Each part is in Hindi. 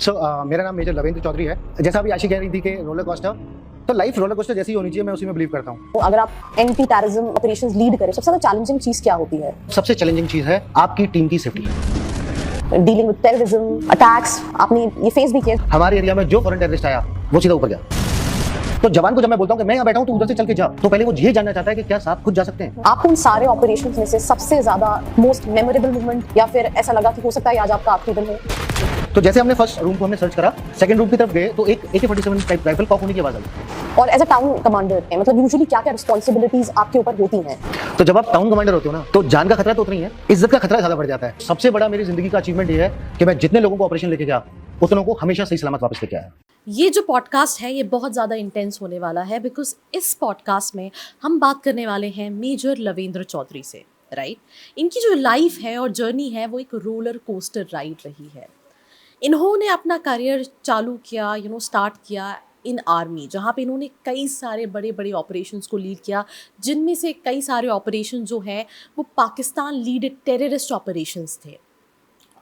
मेरा नाम मेजर लवेंद्र चौधरी है। जैसा अभी आशी कह रही थी कि रोलर कोस्टर, तो लाइफ रोलर कोस्टर जैसी होनी चाहिए, मैं उसी में बिलीव करता हूँ। तो अगर आप एंटी टेररिज्म ऑपरेशंस लीड करें, सबसे ज्यादा चैलेंजिंग चीज क्या होती है? सबसे चैलेंजिंग चीज है आपकी टीम की safety. Dealing with terrorism attacks, आपने ये फेस भी किया। हमारे एरिया में जो फॉरेन टेररिस्ट आया वो सीधा ऊपर गया। तो जवान को जब मैं बोलता हूँ कि मैं यहाँ बैठा हूँ तो उधर से चल के जा, तो पहले वो ये जानना चाहता है कि क्या साथ खुद जा सकते हैं। आप उन सारे ऑपरेशंस में से सबसे ज्यादा मोस्ट मेमोरेबल मोमेंट या फिर ऐसा लगा कि हो सकता है आज आपका आखिरी दिन हो? तो जैसे हमने फर्स्ट रूम को हमने सर्च करा, सेकंड रूम की तरफ गए तो एक AK-47 टाइप राइफल कॉक होने की आवाज आई। और एज अ टाउन कमांडर मतलब यूजुअली क्या क्या रिस्पॉन्सिबिलिटीज आपके ऊपर होती हैं? तो जब आप टाउन कमांडर होते हो ना, तो जान का खतरा तो उतना ही है, इज्जत का खतरा ज्यादा बढ़ जाता है। सबसे बड़ा मेरी जिंदगी का अचीवमेंट ये है कि मैं जितने लोगों को ऑपरेशन लेके गया उतनों को हमेशा सही सलामत वापस लेके आया। ये जो पॉडकास्ट है ये बहुत ज़्यादा इंटेंस होने वाला है बिकॉज इस पॉडकास्ट में हम बात करने वाले हैं मेजर लवेंद्र चौधरी से, राइट। इनकी जो लाइफ है और जर्नी है वो एक रोलर कोस्टर राइड रही है। इन्होंने अपना करियर चालू किया, स्टार्ट किया इन आर्मी, जहाँ पे इन्होंने कई सारे बड़े बड़े ऑपरेशंस को लीड किया, जिनमें से कई सारे ऑपरेशन जो हैं वो पाकिस्तान लीडेड टेररिस्ट ऑपरेशंस थे।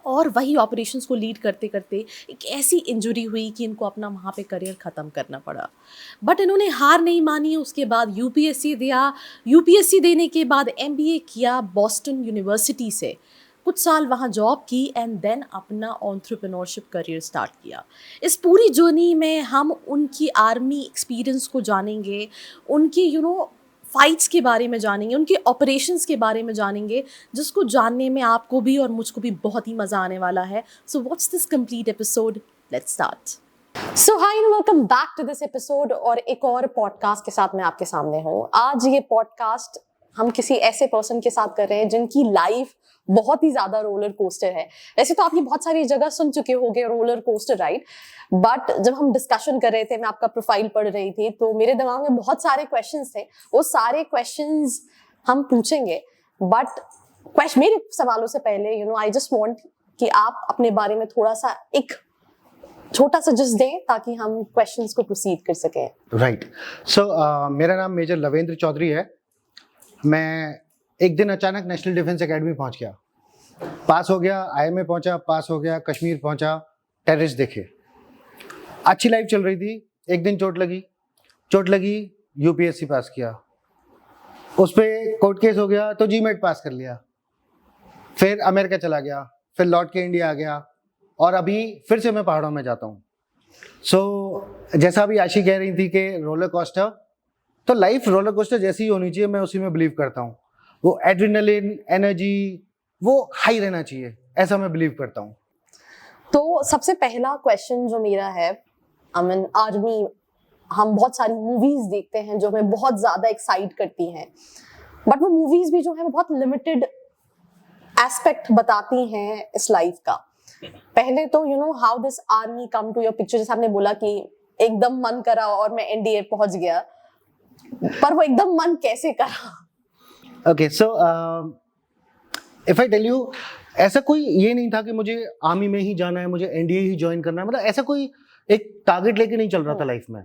और वही ऑपरेशंस को लीड करते करते एक ऐसी इंजरी हुई कि इनको अपना वहाँ पे करियर ख़त्म करना पड़ा। बट इन्होंने हार नहीं मानी। उसके बाद यूपीएससी दिया, यूपीएससी देने के बाद MBA किया बॉस्टन यूनिवर्सिटी से, कुछ साल वहाँ जॉब की एंड देन अपना एंटरप्रेन्योरशिप करियर स्टार्ट किया। इस पूरी जर्नी में हम उनकी आर्मी एक्सपीरियंस को जानेंगे, उनकी फाइट्स के बारे में जानेंगे, उनके ऑपरेशंस के बारे में जानेंगे, जिसको जानने में आपको भी और मुझको भी बहुत ही मज़ा आने वाला है। So what's this complete episode, let's start. So hi and welcome back to this episode. और एक और पॉडकास्ट के साथ मैं आपके सामने हूँ। आज ये पॉडकास्ट हम किसी ऐसे पर्सन के साथ कर रहे हैं जिनकी लाइफ बहुत ही ज्यादा रोलर कोस्टर है। वैसे तो आप ये बहुत सारी जगह सुन चुके होंगे रोलर कोस्टर राइड, बट जब हम डिस्कशन कर रहे थे, मैं आपका प्रोफाइल पढ़ रही थी, तो मेरे दिमाग में बहुत सारे क्वेश्चंस थे। वो सारे क्वेश्चंस हम पूछेंगे, बट मेरे सवालों से पहले आई जस्ट वांट कि आप अपने बारे में थोड़ा सा एक छोटा सा जस्ट दें ताकि हम क्वेश्चंस को प्रोसीड कर सकें। राइट। सो मेरा नाम मेजर लवेंद्र चौधरी है। मैं एक दिन अचानक नेशनल डिफेंस एकेडमी पहुंच गया, पास हो गया, IMA पहुंचा, पास हो गया, कश्मीर पहुंचा, टेररिस्ट देखे, अच्छी लाइफ चल रही थी। एक दिन चोट लगी, UPSC पास किया, उस पर कोर्ट केस हो गया तो GMAT पास कर लिया, फिर अमेरिका चला गया, फिर लौट के इंडिया आ गया और अभी फिर से मैं पहाड़ों में जाता हूँ। सो जैसा अभी आशी कह रही थी कि रोलर कोस्टर, तो लाइफ रोलर कोस्टर जैसी ही होनी चाहिए, मैं उसी में बिलीव करता हूँ। वो एड्रेनलिन, एनर्जी, वो हाई रहना चाहिए, ऐसा मैं बिलीव करता हूँ। तो सबसे पहला क्वेश्चन जो मेरा है, आर्मी, हम बहुत सारी मूवीज देखते हैं जो हमें बहुत ज्यादा एक्साइट करती हैं, बट वो मूवीज भी जो है वो बहुत लिमिटेड एस्पेक्ट बताती हैं इस लाइफ का। पहले तो how this army come to your picture, जैसे आपने बोला कि एकदम मन करा और मैं NDA पहुंच गया, पर वो एकदम मन कैसे करा? Okay, so if I tell you, ऐसा कोई ये नहीं था कि मुझे आर्मी में ही जाना है, मुझे NDA ही ज्वाइन करना है, मतलब ऐसा कोई एक टारगेट लेके नहीं चल रहा था लाइफ में।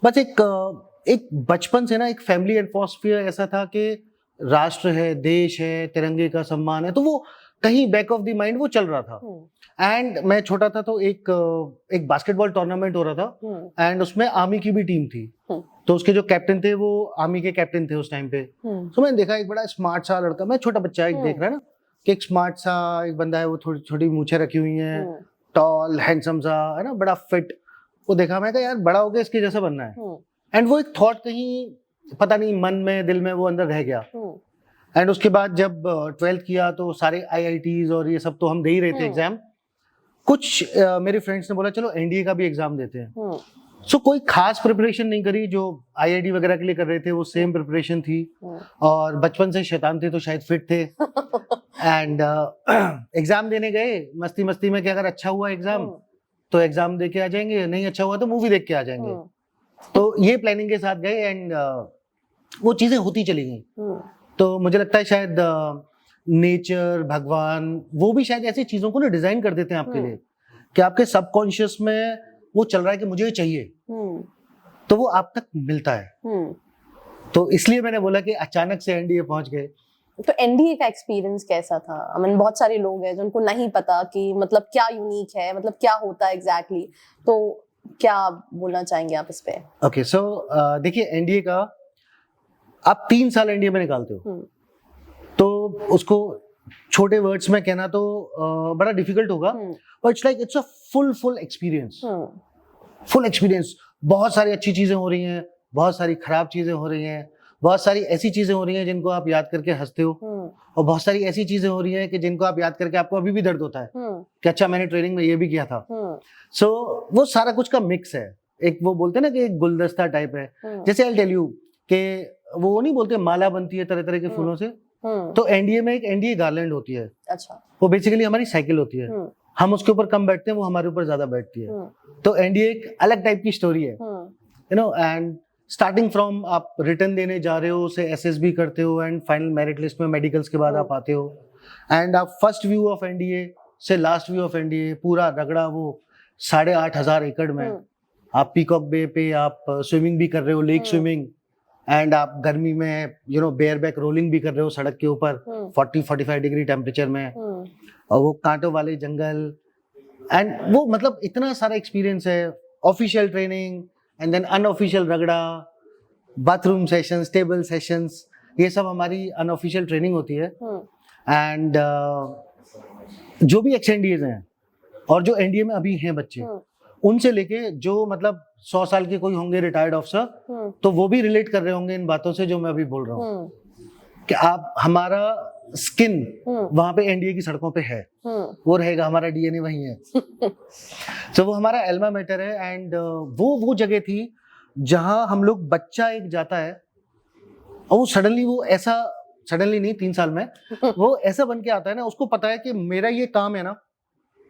बस एक बचपन से ना एक फैमिली एटमॉस्फेयर ऐसा था कि राष्ट्र है, देश है, तिरंगे का सम्मान है, तो वो कहीं बैक ऑफ द माइंड वो चल रहा था। एंड मैं छोटा था तो एक बास्केटबॉल टूर्नामेंट हो रहा था एंड उसमें आर्मी की भी टीम थी, तो उसके जो कैप्टन थे वो आर्मी के कैप्टन थे उस टाइम पे। तो मैंने देखा एक बड़ा स्मार्ट सा लड़का, मैं छोटा बच्चा एक देख रहा है ना कि एक स्मार्ट सा एक बंदा है, वो थोड़ी छोटी मूछें रखी हुई हैं, टॉल हैंडसम सा है ना, बड़ा फिट। वो देखा, मैं कहा यार बड़ा हो गया इसके जैसा बनना है। एंड वो एक थॉट कहीं पता नहीं मन में, दिल में वो अंदर रह गया। एंड उसके बाद जब 12th किया तो सारे IITs और ये सब तो हम दे ही रहे थे एग्जाम। कुछ मेरे फ्रेंड्स ने बोला चलो NDA का भी एग्जाम देते हैं। सो कोई खास प्रिपरेशन नहीं करी, जो IIT वगैरह के लिए कर रहे थे वो सेम प्रिपरेशन थी। और बचपन से शैतान थे तो शायद फिट थे। एंड एग्जाम देने गए मस्ती मस्ती में कि अगर अच्छा हुआ एग्जाम तो एग्जाम दे के आ जाएंगे, नहीं अच्छा हुआ तो मूवी देख के आ जाएंगे। तो ये प्लानिंग के साथ गए एंड वो चीजें होती चली गई। तो मुझे लगता है शायद नेचर, भगवान, वो भी शायद ऐसी चीजों को ना डिजाइन कर देते हैं आपके लिए कि आपके सबकॉन्शियस में वो चल रहा है कि मुझे चाहिए, तो वो आप तक मिलता है। तो इसलिए मैंने बोला कि अचानक से NDA पहुंच गए तो एनडीए का एक्सपीरियंस कैसा था? आई मीन बहुत सारे लोग हैं जिनको नहीं पता कि मतलब क्या यूनिक है, मतलब क्या होता है एग्जैक्टली, तो क्या बोलना चाहेंगे आप इस पे? ओके, सो देखिए एनडीए का आप 3 साल एनडीए में निकालते हो, तो उसको छोटे वर्ड्स में कहना तो बड़ा डिफिकल्ट होगा, but it's like it's a full experience, full experience. बहुत सारी अच्छी चीजें हो रही हैं, बहुत सारी खराब चीजें हो रही हैं, बहुत सारी ऐसी चीजें हो रही हैं जिनको आप याद करके हंसते हो, और बहुत सारी ऐसी चीजें हो रही हैं कि जिनको आप याद करके आपको अभी भी दर्द होता है कि अच्छा मैंने ट्रेनिंग में ये भी किया था। सो वो सारा कुछ का मिक्स है। एक वो बोलते हैं ना कि एक गुलदस्ता टाइप है, जैसे आई टेल यू कि वो नहीं बोलते माला बनती है तरह तरह के फूलों से, तो एनडीए में एक एनडीए गार्लैंड होती है। अच्छा। वो बेसिकली हमारी साइकिल होती है, हम उसके ऊपर कम बैठते हैं, वो हमारे ऊपर ज्यादा बैठती है। तो एनडीए एक अलग टाइप की स्टोरी है, you know. And starting from आप रिटर्न देने जा रहे हो, उसे एसएसबी करते हो, एंड फाइनल मेरिट लिस्ट में मेडिकल्स के बाद आप आते हो, एंड आप फर्स्ट व्यू ऑफ एनडीए से लास्ट व्यू ऑफ एनडीए पूरा रगड़ा वो 8,500 एकड़ में, आप पीकॉक बे पे आप स्विमिंग भी कर रहे हो, लेक स्विमिंग, एंड आप गर्मी में you know bare back rolling भी कर रहे हो सड़क के ऊपर 40-45 डिग्री टेम्परेचर में, और वो कांटों वाले जंगल, एंड वो मतलब इतना सारा एक्सपीरियंस है। Official training and then unofficial रगड़ा, बाथरूम सेशंस, टेबल सेशंस, ये सब हमारी अनऑफिशियल ट्रेनिंग होती है। एंड जो भी एक्सएनडीएज हैं और जो एनडीए में अभी हैं बच्चे, उनसे लेके जो मतलब 100 साल के कोई होंगे रिटायर्ड ऑफिसर, तो वो भी रिलेट कर रहे होंगे इन बातों से जो मैं अभी बोल रहा हूँ कि आप हमारा स्किन वहां पे एनडीए की सड़कों पे है, वो रहेगा, हमारा डीएनए वही है। तो वो हमारा एल्मा मैटर है। एंड वो जगह थी जहां हम लोग, बच्चा एक जाता है और वो सडनली नहीं 3 साल में वो ऐसा बन के आता है ना, उसको पता है कि मेरा ये काम है ना,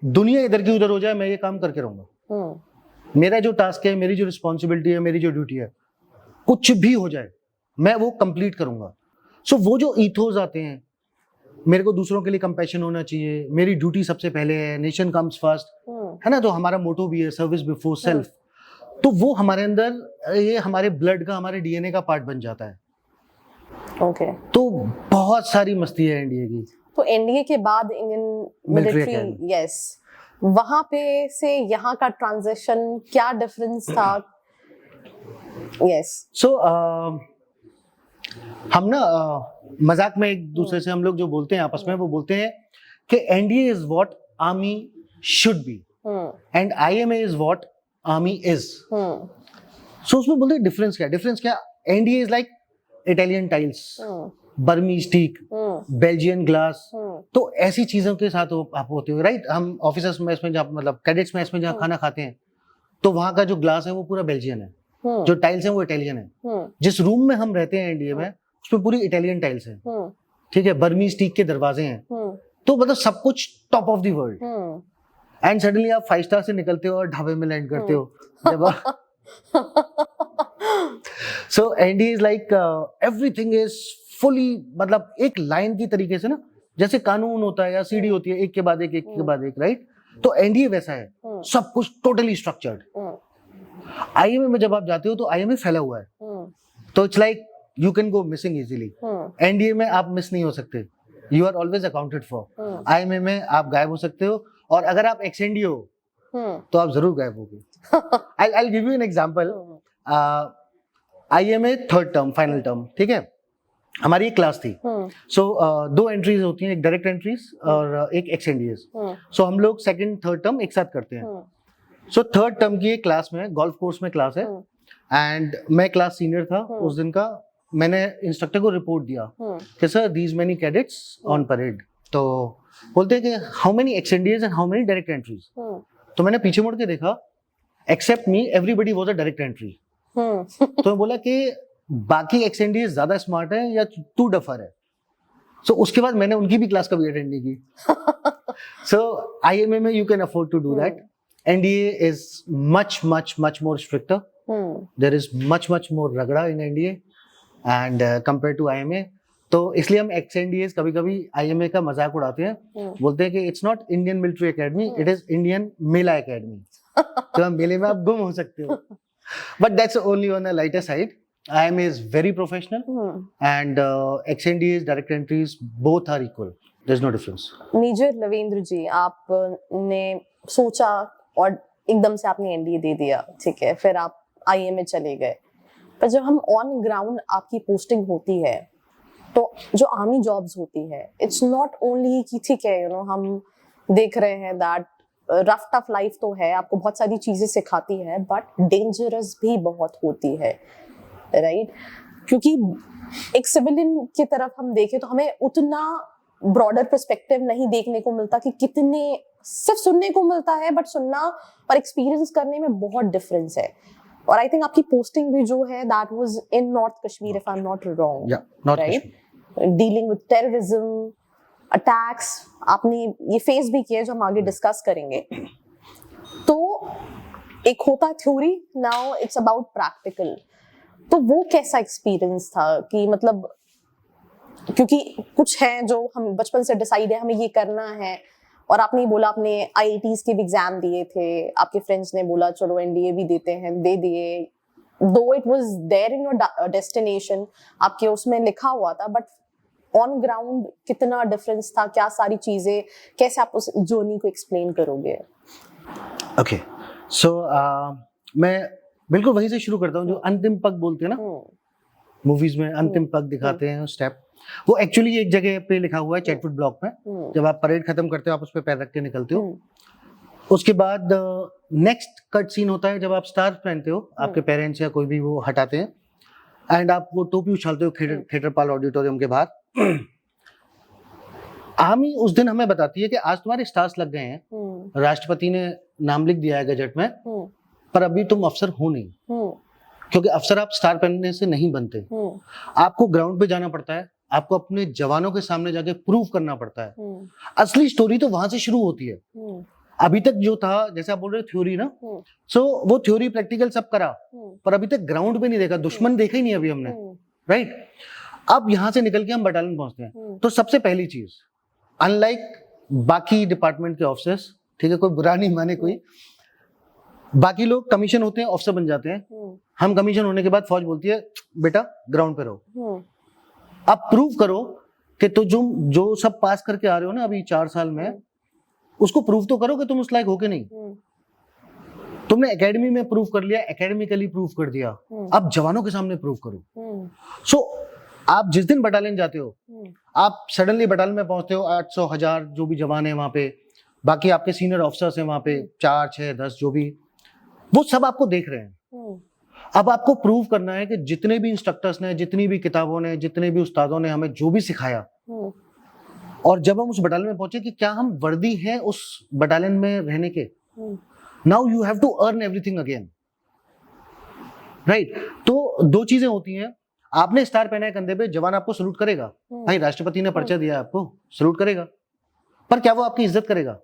दुनिया इधर की उधर हो जाए, मैं ये काम करके रहूंगा। मेरा जो टास्क है, मेरी जो रिस्पॉन्सिबिलिटी है, मेरी जो ड्यूटी है, कुछ भी हो जाए मैं वो कंप्लीट करूंगा। सो वो जो ईथोस आते हैं, मेरे को दूसरों के लिए कंपैशन होना चाहिए, मेरी ड्यूटी सबसे पहले है, नेशन कम्स फर्स्ट, है ना, जो हमारा मोटो भी है, सर्विस बिफोर सेल्फ, तो वो हमारे अंदर, ये हमारे ब्लड का, हमारे डीएनए का पार्ट बन जाता है। ओके। तो बहुत सारी मस्ती है एनडीए की। तो एनडीए के बाद इंडियन मिलिट्री, यस, वहां पे से यहाँ का ट्रांजिशन क्या डिफरेंस था? यस। सो हम ना मजाक में एक दूसरे से हम लोग जो बोलते हैं आपस में, वो बोलते हैं कि NDA is what army should be and IMA is what army is. So उसमें बोलते हैं डिफरेंस क्या? NDA is like Italian tiles, Burmese teak, Belgian glass, तो ऐसी चीजों के साथ आप होते हो, राइट। हम ऑफिसर्स में इसमें जहाँ मतलब कैडेट्स में इसमें जहाँ खाना खाते हैं, तो वहां का जो ग्लास है वो पूरा बेल्जियन है, जो टाइल्स है वो इटालियन है। जिस रूम में हम रहते हैं एनडीए में, उसमें पूरी इटालियन टाइल्स है, ठीक है, बर्मीज टीक के दरवाजे हैं, तो मतलब सब कुछ top of the world. And suddenly आप 5 स्टार से निकलते हो और ढाबे में लैंड करते हो जब so NDA is like everything is fully, मतलब एक लाइन की तरीके से ना, जैसे कानून होता है या सीढ़ी होती है, एक के बाद एक, एक के बाद एक, राइट। तो एनडीए वैसा है, सब कुछ टोटली स्ट्रक्चर्ड। आईएमए में जब आप जाते हो तो आईएमए फैला हुआ है, तो it's like you can go missing easily. NDA में आप मिस नहीं हो सकते, you are always accounted for. IMA में आप गायब हो सकते हो, और अगर आप एक्सएनडीए हो तो आप जरूर गायब होगे। I give you an example. IMA third term, final term, ठीक है, हमारी एक क्लास थी। सो 2 एंट्रीज होती हैं, एक डायरेक्ट एंट्रीज और एक एक्सएनडीएस। सो हम लोग सेकंड थर्ड टर्म एक साथ करते हैं। सो थर्ड टर्म की एक क्लास में, गोल्फ कोर्स में क्लास है, एंड मैं क्लास सीनियर था उस दिन का। मैंने इंस्ट्रक्टर को रिपोर्ट दिया कि sir these many cadets on parade. तो बोलते हैं कि how many ex NDAs and how many direct entries. तो मैंने पीछे मुड़ के देखा, except me everybody was a direct entry. तो मैं बोला कि बाकी एक्सएनडीएस ज्यादा स्मार्ट है या तू डफर है। सो उसके बाद मैंने उनकी भी क्लास कभी अटेंड नहीं की। सो आईएमए में you can afford to do that. NDA is much more stricter, there is much more रगड़ा in NDA and compare to IMA. तो इसलिए हम एक्सएनडीएस कभी कभी आईएमए का मजाक उड़ाते हैं, बोलते हैं कि it's not Indian military academy, it is Indian Mela academy. तो हम मेले में आप गुम हो सकते हो, but that's only on the lighter side. IM is very professional, and ex-NDAs, direct entries, both are equal. There's no difference. Major Lavendra ji, आपने सोचा और एकदम से आपने एनडीए दे दिया, ठीक है, फिर आप आईएम में चले गए, पर जब हम ऑन ग्राउंड आपकी पोस्टिंग होती है तो जो आर्मी जॉब्स होती है, इट्स नॉट ओनली कि ठीक है, हम देख रहे हैं दैट रफ टफ लाइफ तो है, आपको बहुत सारी चीजें सिखाती है, बट डेंजरस भी बहुत होती है, राइट? क्योंकि एक सिविलियन की तरफ हम देखें तो हमें उतना ब्रॉडर पर्सपेक्टिव नहीं देखने को मिलता कि कितने, सिर्फ सुनने को मिलता है, बट सुनना और एक्सपीरियंस करने में बहुत डिफरेंस है। और आई थिंक आपकी पोस्टिंग भी जो है that was in north Kashmir, if I am not wrong, right? Dealing with terrorism, attacks, आपने ये फेस भी किया जो हम आगे डिस्कस करेंगे। तो एक होता है theory, now it's about practical. तो वो कैसा एक्सपीरियंस था कि मतलब, क्योंकि कुछ है जो हम बचपन से डिसाइड है हमें ये करना है, और आपने बोला आपने आईआईटीज के भी एग्जाम दिए थे, आपके फ्रेंड्स ने बोला चलो एनडीए भी देते हैं, दे दिए, though it was there in your destination, आपके उसमें लिखा हुआ था, बट ऑन ग्राउंड कितना डिफरेंस था, क्या सारी चीजें, कैसे आप उस जर्नी को एक्सप्लेन करोगे? ओके, सो मैं बिल्कुल वहीं से शुरू करता हूँ जो अंतिम पग बोलते हैं ना, मूवीज में अंतिम पग दिखाते हैं स्टेप, वो एक्चुअली एक जगह पे लिखा हुआ है चैटवुड ब्लॉक में। जब आप परेड खत्म करते हो आप उस पे पैर रख के निकलते हो, उसके बाद नेक्स्ट कट सीन होता है जब आप स्टार पहनते हो, आपके पेरेंट्स या कोई भी वो हटाते हैं, एंड आप वो टोपी उछालते हो थिएटर पाल ऑडिटोरियम के बाहर। आर्मी उस दिन हमें बताती है कि आज तुम्हारे स्टार्स लग गए हैं, राष्ट्रपति ने नाम लिख दिया है गजट में, पर अभी तुम अफसर हो नहीं, क्योंकि अफसर आप स्टार पहनने से नहीं बनते। आपको ग्राउंड पे जाना पड़ता है, आपको अपने जवानों के सामने जाके प्रूव करना पड़ता है। असली स्टोरी तो वहां से शुरू होती है। अभी तक जो था, जैसे आप बोल रहे हो थ्योरी ना, सो वो थ्योरी प्रैक्टिकल सब करा, पर अभी तक ग्राउंड पे नहीं देखा, दुश्मन देखा ही नहीं अभी हमने, राइट? अब यहाँ से निकल के हम बटालियन पहुंचते हैं, तो सबसे पहली चीज, अनलाइक बाकी डिपार्टमेंट के ऑफिसर्स, ठीक है, कोई बुरा नहीं माने कोई, बाकी लोग कमीशन होते हैं, ऑफिसर बन जाते हैं, हम कमीशन होने के बाद फौज बोलती है बेटा ग्राउंड पे रहो, अब प्रूव करो कि तो जो सब पास करके आ रहे हो ना अभी 4 साल में, उसको प्रूव तो करो कि तुम उस लायक हो के नहीं। तुमने एकेडमी में प्रूव कर लिया, एकेडमिकली प्रूव कर दिया, अब जवानों के सामने प्रूव करो। सो आप जिस दिन बटालियन जाते हो, आप सडनली बटालियन में पहुंचते हो, 800 1000 जो भी जवान है वहां पे, बाकी आपके सीनियर ऑफिसर्स हैं वहां पे 4 6 10 जो भी, वो सब आपको देख रहे हैं। अब आपको प्रूव करना है कि जितने भी इंस्ट्रक्टर्स ने, जितनी भी किताबों ने, जितने भी उस्तादों ने हमें जो भी सिखाया, और जब हम उस बटालियन में पहुंचे कि क्या हम वर्दी हैं उस बटालियन में रहने के, now you have to earn everything again, right? तो 2 चीजें होती हैं, आपने स्टार पहना है कंधे पे, जवान आपको सलूट करेगा, भाई राष्ट्रपति ने पर्चा दिया आपको, सलूट करेगा, पर क्या वो आपकी इज्जत करेगा?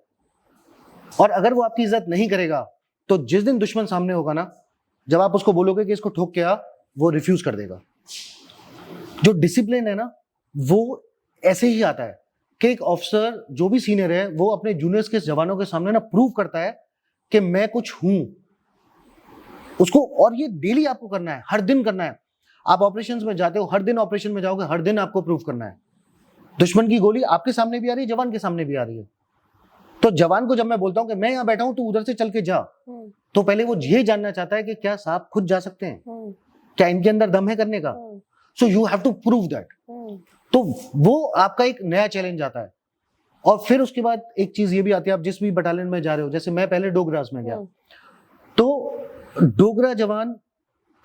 और अगर वो आपकी इज्जत नहीं करेगा, तो जिस दिन दुश्मन सामने होगा ना, जब आप उसको बोलोगे कि इसको ठोक के आ, वो रिफ्यूज कर देगा। जो डिसिप्लिन है ना, वो ऐसे ही आता है कि एक ऑफिसर जो भी सीनियर है, वो अपने जूनियर्स के जवानों के सामने ना प्रूव करता है कि मैं कुछ हूं उसको, और ये डेली आपको करना है, हर दिन करना है। आप ऑपरेशंस में जाते हो, हर दिन ऑपरेशन में जाओगे, हर दिन आपको प्रूव करना है। दुश्मन की गोली आपके सामने भी आ रही है, जवान के सामने भी आ रही है, तो जवान को जब मैं बोलता हूं कि मैं यहां बैठा हूं, तू उधर से चल के जा, तो पहले वो ये जानना चाहता है कि क्या साहब खुद जा सकते हैं, क्या इनके अंदर दम है करने का। So you have to prove that. तो वो आपका एक नया चैलेंज आता है। और फिर उसके बाद एक चीज ये भी आती है, आप जिस भी बटालियन में जा रहे हो, जैसे मैं पहले डोगरास में गया, तो डोगरा जवान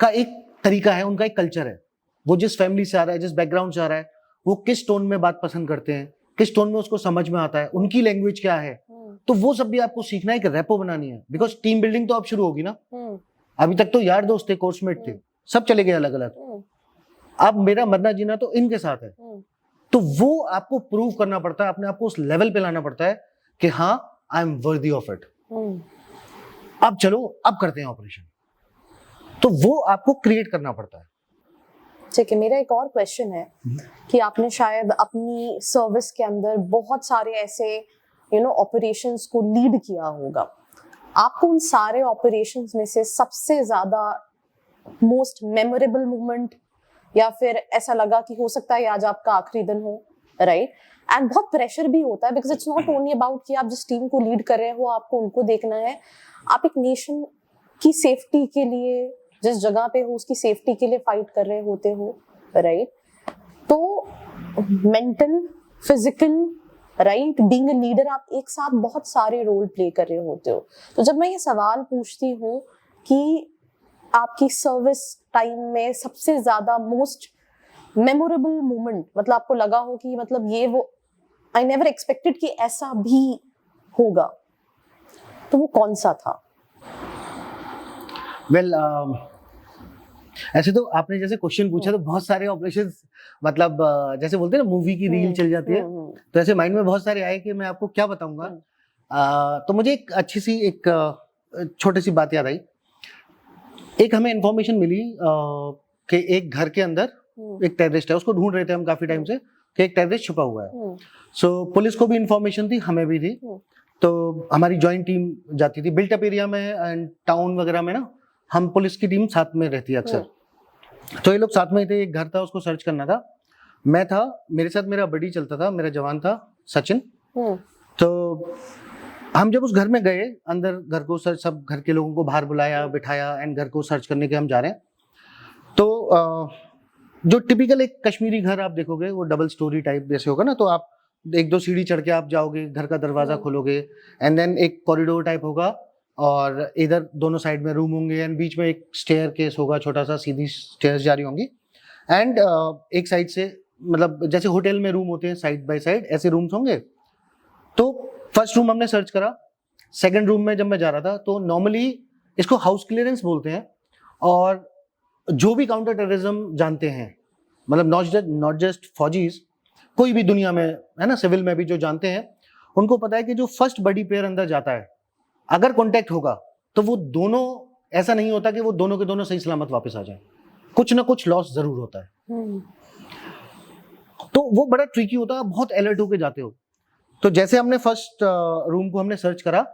का एक तरीका है, उनका एक कल्चर है, वो जिस फैमिली से आ रहा है, जिस बैकग्राउंड से आ रहा है, वो किस टोन में बात पसंद करते हैं, किस टोन में उसको समझ में आता है, उनकी लैंग्वेज क्या है, तो वो सब भी आपको सीखना है, कि रेपो बनानी है, बिकॉज टीम बिल्डिंग तो अब शुरू होगी ना। अभी तक तो यार दोस्त थे, कोर्समेट थे, सब चले गए अलग अलग, अब मेरा मरना जीना तो इनके साथ है। तो वो आपको प्रूव करना पड़ता है, अपने आप को उस लेवल पे लाना पड़ता है कि हाँ I am worthy of it. अब चलो अब करते हैं ऑपरेशन, तो वो आपको क्रिएट करना पड़ता है। ठीक है, मेरा एक और क्वेश्चन है कि आपने शायद अपनी सर्विस के अंदर बहुत सारे ऐसे ऑपरेशंस को लीड किया होगा, आपको उन सारे ऑपरेशंस में से सबसे ज्यादा मोस्ट मेमोरेबल मोमेंट, या फिर ऐसा लगा कि हो सकता है आज आपका आखिरी दिन हो, राइट? एंड बहुत प्रेशर भी होता है because it's not only about कि आप जिस टीम को लीड कर रहे हो आपको उनको देखना है, आप एक नेशन की सेफ्टी के लिए जिस जगह पे हो उसकी सेफ्टी के लिए फाइट कर रहे होते हो, राइट? तो mental, physical, right, being a leader, आप एक साथ बहुत सारे रोल प्ले कर रहे होते हो। तो जब मैं ये सवाल पूछती हूँ कि आपकी सर्विस टाइम में सबसे ज्यादा मोस्ट मेमोरेबल मोमेंट, मतलब आपको लगा हो कि मतलब ये वो आई नेवर एक्सपेक्टेड कि ऐसा भी होगा, तो वो कौन सा था? वेल ऐसे तो आपने जैसे क्वेश्चन पूछा तो बहुत सारे ऑपरेशंस, मतलब जैसे बोलते हैं ना मूवी की रील चल जाती है, तो ऐसे माइंड में बहुत सारे आए कि मैं आपको क्या बताऊंगा। तो मुझे एक अच्छी सी एक छोटी सी बात याद आई। एक हमें इंफॉर्मेशन मिली कि एक घर के अंदर एक टेररिस्ट है, उसको ढूंढ रहे थे हम काफी टाइम से कि एक टेररिस्ट छुपा हुआ है। सो पुलिस को भी इंफॉर्मेशन थी, हमें भी थी, तो हमारी जॉइंट टीम जाती थी बिल्ट अप एरिया में एंड टाउन वगैरह में ना, हम पुलिस की टीम साथ में रहती है अक्सर। तो ये लोग साथ में थे, एक घर था उसको सर्च करना था, मैं था, मेरे साथ मेरा बडी चलता था, मेरा जवान था सचिन। तो हम जब उस घर में गए, अंदर घर को सर्च, सब घर के लोगों को बाहर बुलाया, बिठाया एंड घर को सर्च करने के हम जा रहे हैं। तो जो टिपिकल एक कश्मीरी घर आप देखोगे वो डबल स्टोरी टाइप जैसे होगा ना, तो आप एक दो सीढ़ी चढ़ के आप जाओगे, घर का दरवाजा खोलोगे एंड देन एक कॉरिडोर टाइप होगा और इधर दोनों साइड में रूम होंगे एंड बीच में एक स्टेयर केस होगा, छोटा सा सीधी स्टेयर्स जा रही होंगी एंड एक साइड से, मतलब जैसे होटल में रूम होते हैं साइड बाय साइड, ऐसे रूम्स होंगे। तो फर्स्ट रूम हमने सर्च करा। सेकंड रूम में जब मैं जा रहा था तो नॉर्मली इसको हाउस क्लियरेंस बोलते हैं, और जो भी काउंटर टेररिज्म जानते हैं, मतलब नॉट जस्ट फौजीज, कोई भी दुनिया में है ना, सिविल में भी जो जानते हैं उनको पता है कि जो फर्स्ट बड़ी पेयर अंदर जाता है, अगर कांटेक्ट होगा तो वो दोनों, ऐसा नहीं होता कि वो दोनों के दोनों सही सलामत वापस आ जाए, कुछ ना कुछ लॉस जरूर होता है। तो वो बड़ा ट्रिकी होता है, बहुत अलर्ट होके जाते हो। तो जैसे हमने फर्स्ट रूम को हमने सर्च करा,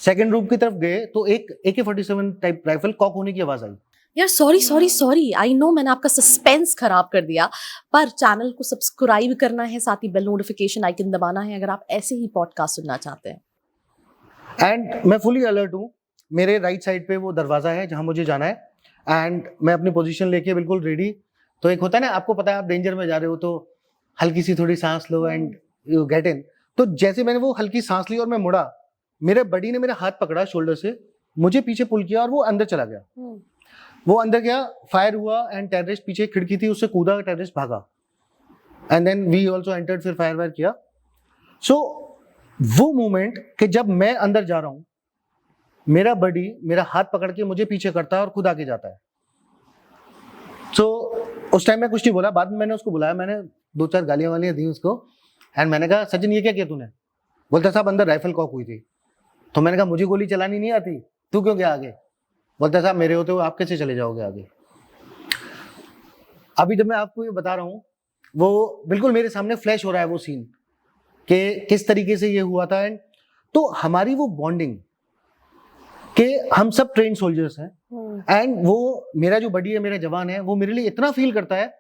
सेकंड रूम की तरफ गए तो एक AK-47 टाइप राइफल कॉक होने की आवाज आई। यार सॉरी, आई नो मैंने आपका सस्पेंस खराब कर दिया, पर चैनल को सब्सक्राइब करना है, साथ ही बेल नोटिफिकेशन आइकन दबाना है अगर आप ऐसे ही पॉडकास्ट सुनना चाहते हैं। एंड मैं फुली अलर्ट हूँ, मेरे राइट साइड पे वो दरवाजा है जहां मुझे जाना है एंड मैं अपनी पोजीशन लेके बिल्कुल रेडी। तो एक होता है ना, आपको पता है आप डेंजर में जा रहे हो तो हल्की सी थोड़ी सांस लो एंड यू गेट इन। तो जैसे मैंने वो हल्की सांस ली और मैं मुड़ा, मेरे बडी ने मेरा हाथ पकड़ा शोल्डर से, मुझे पीछे पुल किया और वो अंदर चला गया। वो अंदर गया, फायर हुआ एंड टेररिस्ट पीछे एक खिड़की थी उससे कूदा, टेररिस्ट भागा and then we also entered, फिर फायर वायर किया। सो वो मोमेंट कि जब मैं अंदर जा रहा हूं, मेरा बडी मेरा हाथ पकड़ के मुझे पीछे करता है और खुद आगे जाता है। सो उस टाइम मैं कुछ नहीं बोला, बाद में मैंने उसको बुलाया, मैंने 2-4 गालियां वालियां दी उसको एंड मैंने कहा सचिन ये क्या किया तूने? बोलता साहब अंदर राइफल कॉक हुई थी। तो मैंने कहा मुझे गोली चलानी नहीं आती, तू क्यों गया आगे? बोलता साहब मेरे होते हुए आप कैसे चले जाओगे आगे? अभी जब मैं आपको ये बता रहा हूँ वो बिल्कुल मेरे सामने फ्लैश हो रहा है वो सीन कि किस तरीके से ये हुआ था। एंड तो हमारी वो बॉन्डिंग कि हम सब ट्रेन सोल्जर्स हैं एंड वो मेरा जो बडी है, मेरा जवान है, वो मेरे लिए इतना फील करता है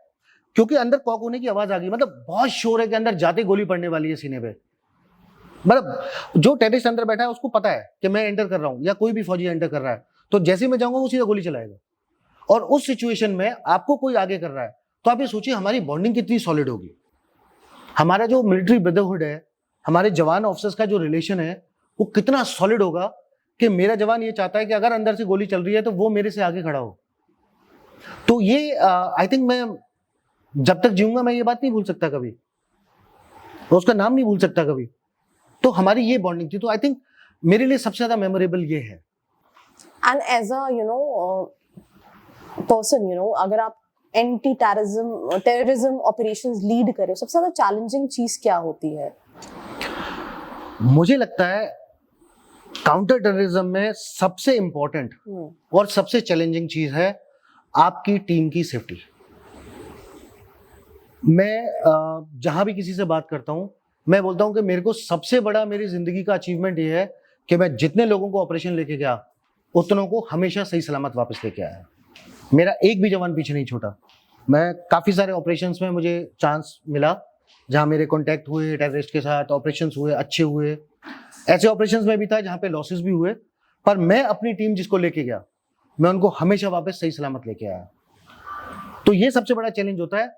क्योंकि अंदर कॉक होने की आवाज आ गई, मतलब बहुत शोर है कि अंदर जाते गोली पड़ने वाली है सीने पे। मतलब जो टेररिस्ट अंदर बैठा है उसको पता है कि मैं एंटर कर रहा हूं या कोई भी फौजी एंटर कर रहा है, तो जैसे ही मैं जाऊंगा वो सीधा गोली चलाएगा। और उस सिचुएशन में आपको कोई आगे कर रहा है तो आप ये सोचिए हमारी बॉन्डिंग कितनी सॉलिड होगी। हमारा जो मिलिट्री ब्रदरहुड है, हमारे जवान ऑफिसर्स का जो रिलेशन है वो कितना सॉलिड होगा कि मेरा जवान ये चाहता है कि अगर अंदर से गोली चल रही है तो वो मेरे से आगे खड़ा हो। तो ये आई थिंक मैं जब तक जीऊंगा मैं ये बात नहीं भूल सकता कभी, उसका नाम नहीं भूल सकता कभी। तो हमारी ये बॉन्डिंग थी, तो आई थिंक मेरे लिए सबसे ज्यादा मेमोरेबल ये है। एंड एज अ पर्सन, अगर आप एंटी टेररिज्म ऑपरेशंस लीड करें, सबसे ज्यादा चैलेंजिंग चीज क्या होती है? मुझे लगता है काउंटर टेररिज्म में सबसे इंपॉर्टेंट और सबसे चैलेंजिंग चीज है आपकी टीम की सेफ्टी। मैं जहां भी किसी से बात करता हूं, मैं बोलता हूं कि मेरे को सबसे बड़ा मेरी जिंदगी का अचीवमेंट ये है कि मैं जितने लोगों को ऑपरेशन लेके गया उतनों को हमेशा सही सलामत वापस लेके आया। मेरा एक भी जवान पीछे नहीं छोटा। मैं काफ़ी सारे ऑपरेशंस में मुझे चांस मिला जहाँ मेरे कॉन्टैक्ट हुए टेररिस्ट के साथ, ऑपरेशंस हुए, अच्छे हुए। ऐसे ऑपरेशंस में भी था जहाँ पे लॉसेस भी हुए, पर मैं अपनी टीम जिसको लेके गया, मैं उनको हमेशा वापस सही सलामत लेके आया। तो ये सबसे बड़ा चैलेंज होता है।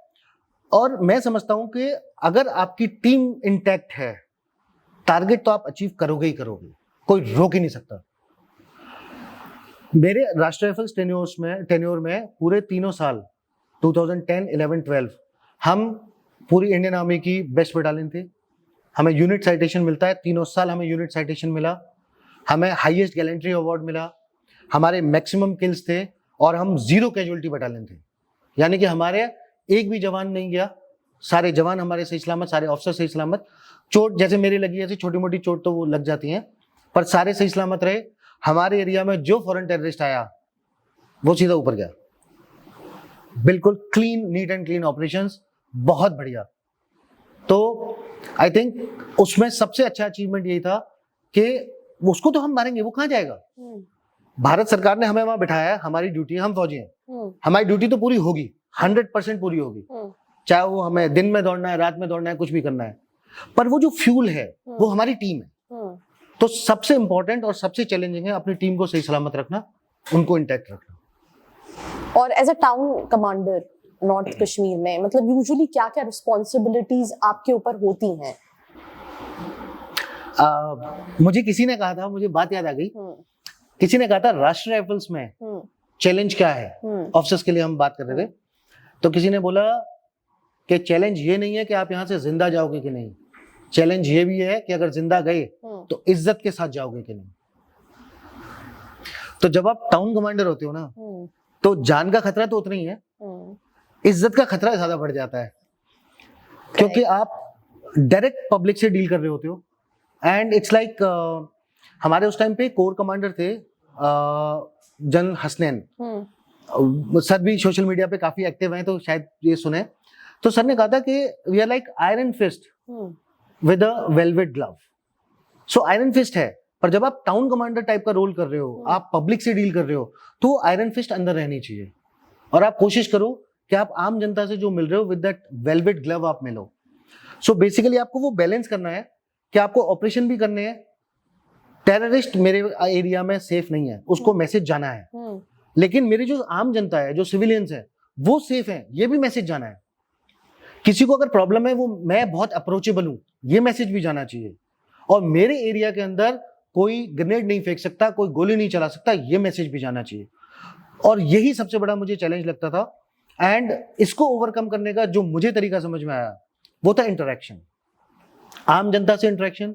और मैं समझता हूँ कि अगर आपकी टीम इंटैक्ट है, टारगेट तो आप अचीव करोगे ही करोगे, कोई रोक ही नहीं सकता। मेरे राष्ट्रीय राइफल्स टेन्योर में पूरे तीनों साल 2010, 11, 12 हम पूरी इंडियन आर्मी की बेस्ट बटालियन थे। हमें यूनिट साइटेशन मिलता है, तीनों साल हमें यूनिट साइटेशन मिला, हमें हाईएस्ट गैलेंट्री अवार्ड मिला, हमारे मैक्सिमम किल्स थे और हम 0 कैजुअलिटी बटालियन थे। यानी कि हमारे एक भी जवान नहीं गया, सारे जवान हमारे सही सलामत, सारे ऑफिसर सही सलामत। चोट जैसे मेरी लगी, ऐसी छोटी मोटी चोट तो वो लग जाती हैं, पर सारे सही सलामत रहे। हमारे एरिया में जो फॉरेन टेररिस्ट आया वो सीधा ऊपर गया। बिल्कुल clean, neat and clean operations, बहुत बढ़िया। तो आई थिंक उसमें सबसे अच्छा अचीवमेंट यही था कि उसको तो हम मारेंगे, वो कहाँ जाएगा। भारत सरकार ने हमें वहां बिठाया है, हमारी ड्यूटी है, हम फौजी हैं, हमारी ड्यूटी तो पूरी होगी, 100% पूरी होगी, चाहे वो हमें दिन में दौड़ना है, रात में दौड़ना है, कुछ भी करना है। पर वो जो फ्यूल है वो हमारी टीम है। तो सबसे इंपॉर्टेंट और सबसे चैलेंजिंग है अपनी टीम को सही सलामत रखना, उनको इंटैक्ट रखना। और as a town commander north Kashmir में, मतलब यूजुअली क्या क्या रिस्पॉन्सिबिलिटीज आपके ऊपर होती हैं? मुझे किसी ने कहा था, मुझे बात याद आ गई, किसी ने कहा था राष्ट्रीय राइफल्स में चैलेंज क्या है, ऑफिसर्स के लिए हम बात कर रहे थे। तो किसी ने बोला कि चैलेंज ये नहीं है कि आप यहाँ से जिंदा जाओगे कि नहीं, चैलेंज ये भी है कि अगर जिंदा गए तो इज्जत के साथ जाओगे कि नहीं। तो जब आप टाउन कमांडर होते हो ना, तो जान का खतरा तो उतना ही है, इज्जत का खतरा ज्यादा बढ़ जाता है, क्योंकि आप डायरेक्ट पब्लिक से डील कर रहे होते हो। एंड इट्स लाइक हमारे उस टाइम पे कोर कमांडर थे जनरल हसनैन, सर भी सोशल मीडिया पे काफी एक्टिव हैं, तो शायद ये सुने। तो सर ने कहा था कि we are like iron fist with a velvet glove. So iron fist है, पर जब आप टाउन कमांडर टाइप का रोल कर रहे हो, आप पब्लिक से डील कर रहे हो, तो आयरन फिस्ट अंदर रहनी चाहिए। और आप कोशिश करो कि आप आम जनता से जो मिल रहे हो विद दैट वेलवेट ग्लव आप मिलो। सो बेसिकली आपको वो बैलेंस करना है कि आपको ऑपरेशन भी करने हैं, टेररिस्ट मेरे एरिया में सेफ नहीं है, उसको मैसेज जाना है, लेकिन मेरी जो आम जनता है, जो सिविलियंस है, वो सेफ है, ये भी मैसेज जाना है। किसी को अगर प्रॉब्लम है, वो मैं बहुत अप्रोचेबल हूं, ये मैसेज भी जाना चाहिए। और मेरे एरिया के अंदर कोई ग्रेनेड नहीं फेंक सकता, कोई गोली नहीं चला सकता, ये मैसेज भी जाना चाहिए। और यही सबसे बड़ा मुझे चैलेंज लगता था। एंड इसको ओवरकम करने का जो मुझे तरीका समझ में आया वो था इंटरेक्शन, आम जनता से इंटरेक्शन,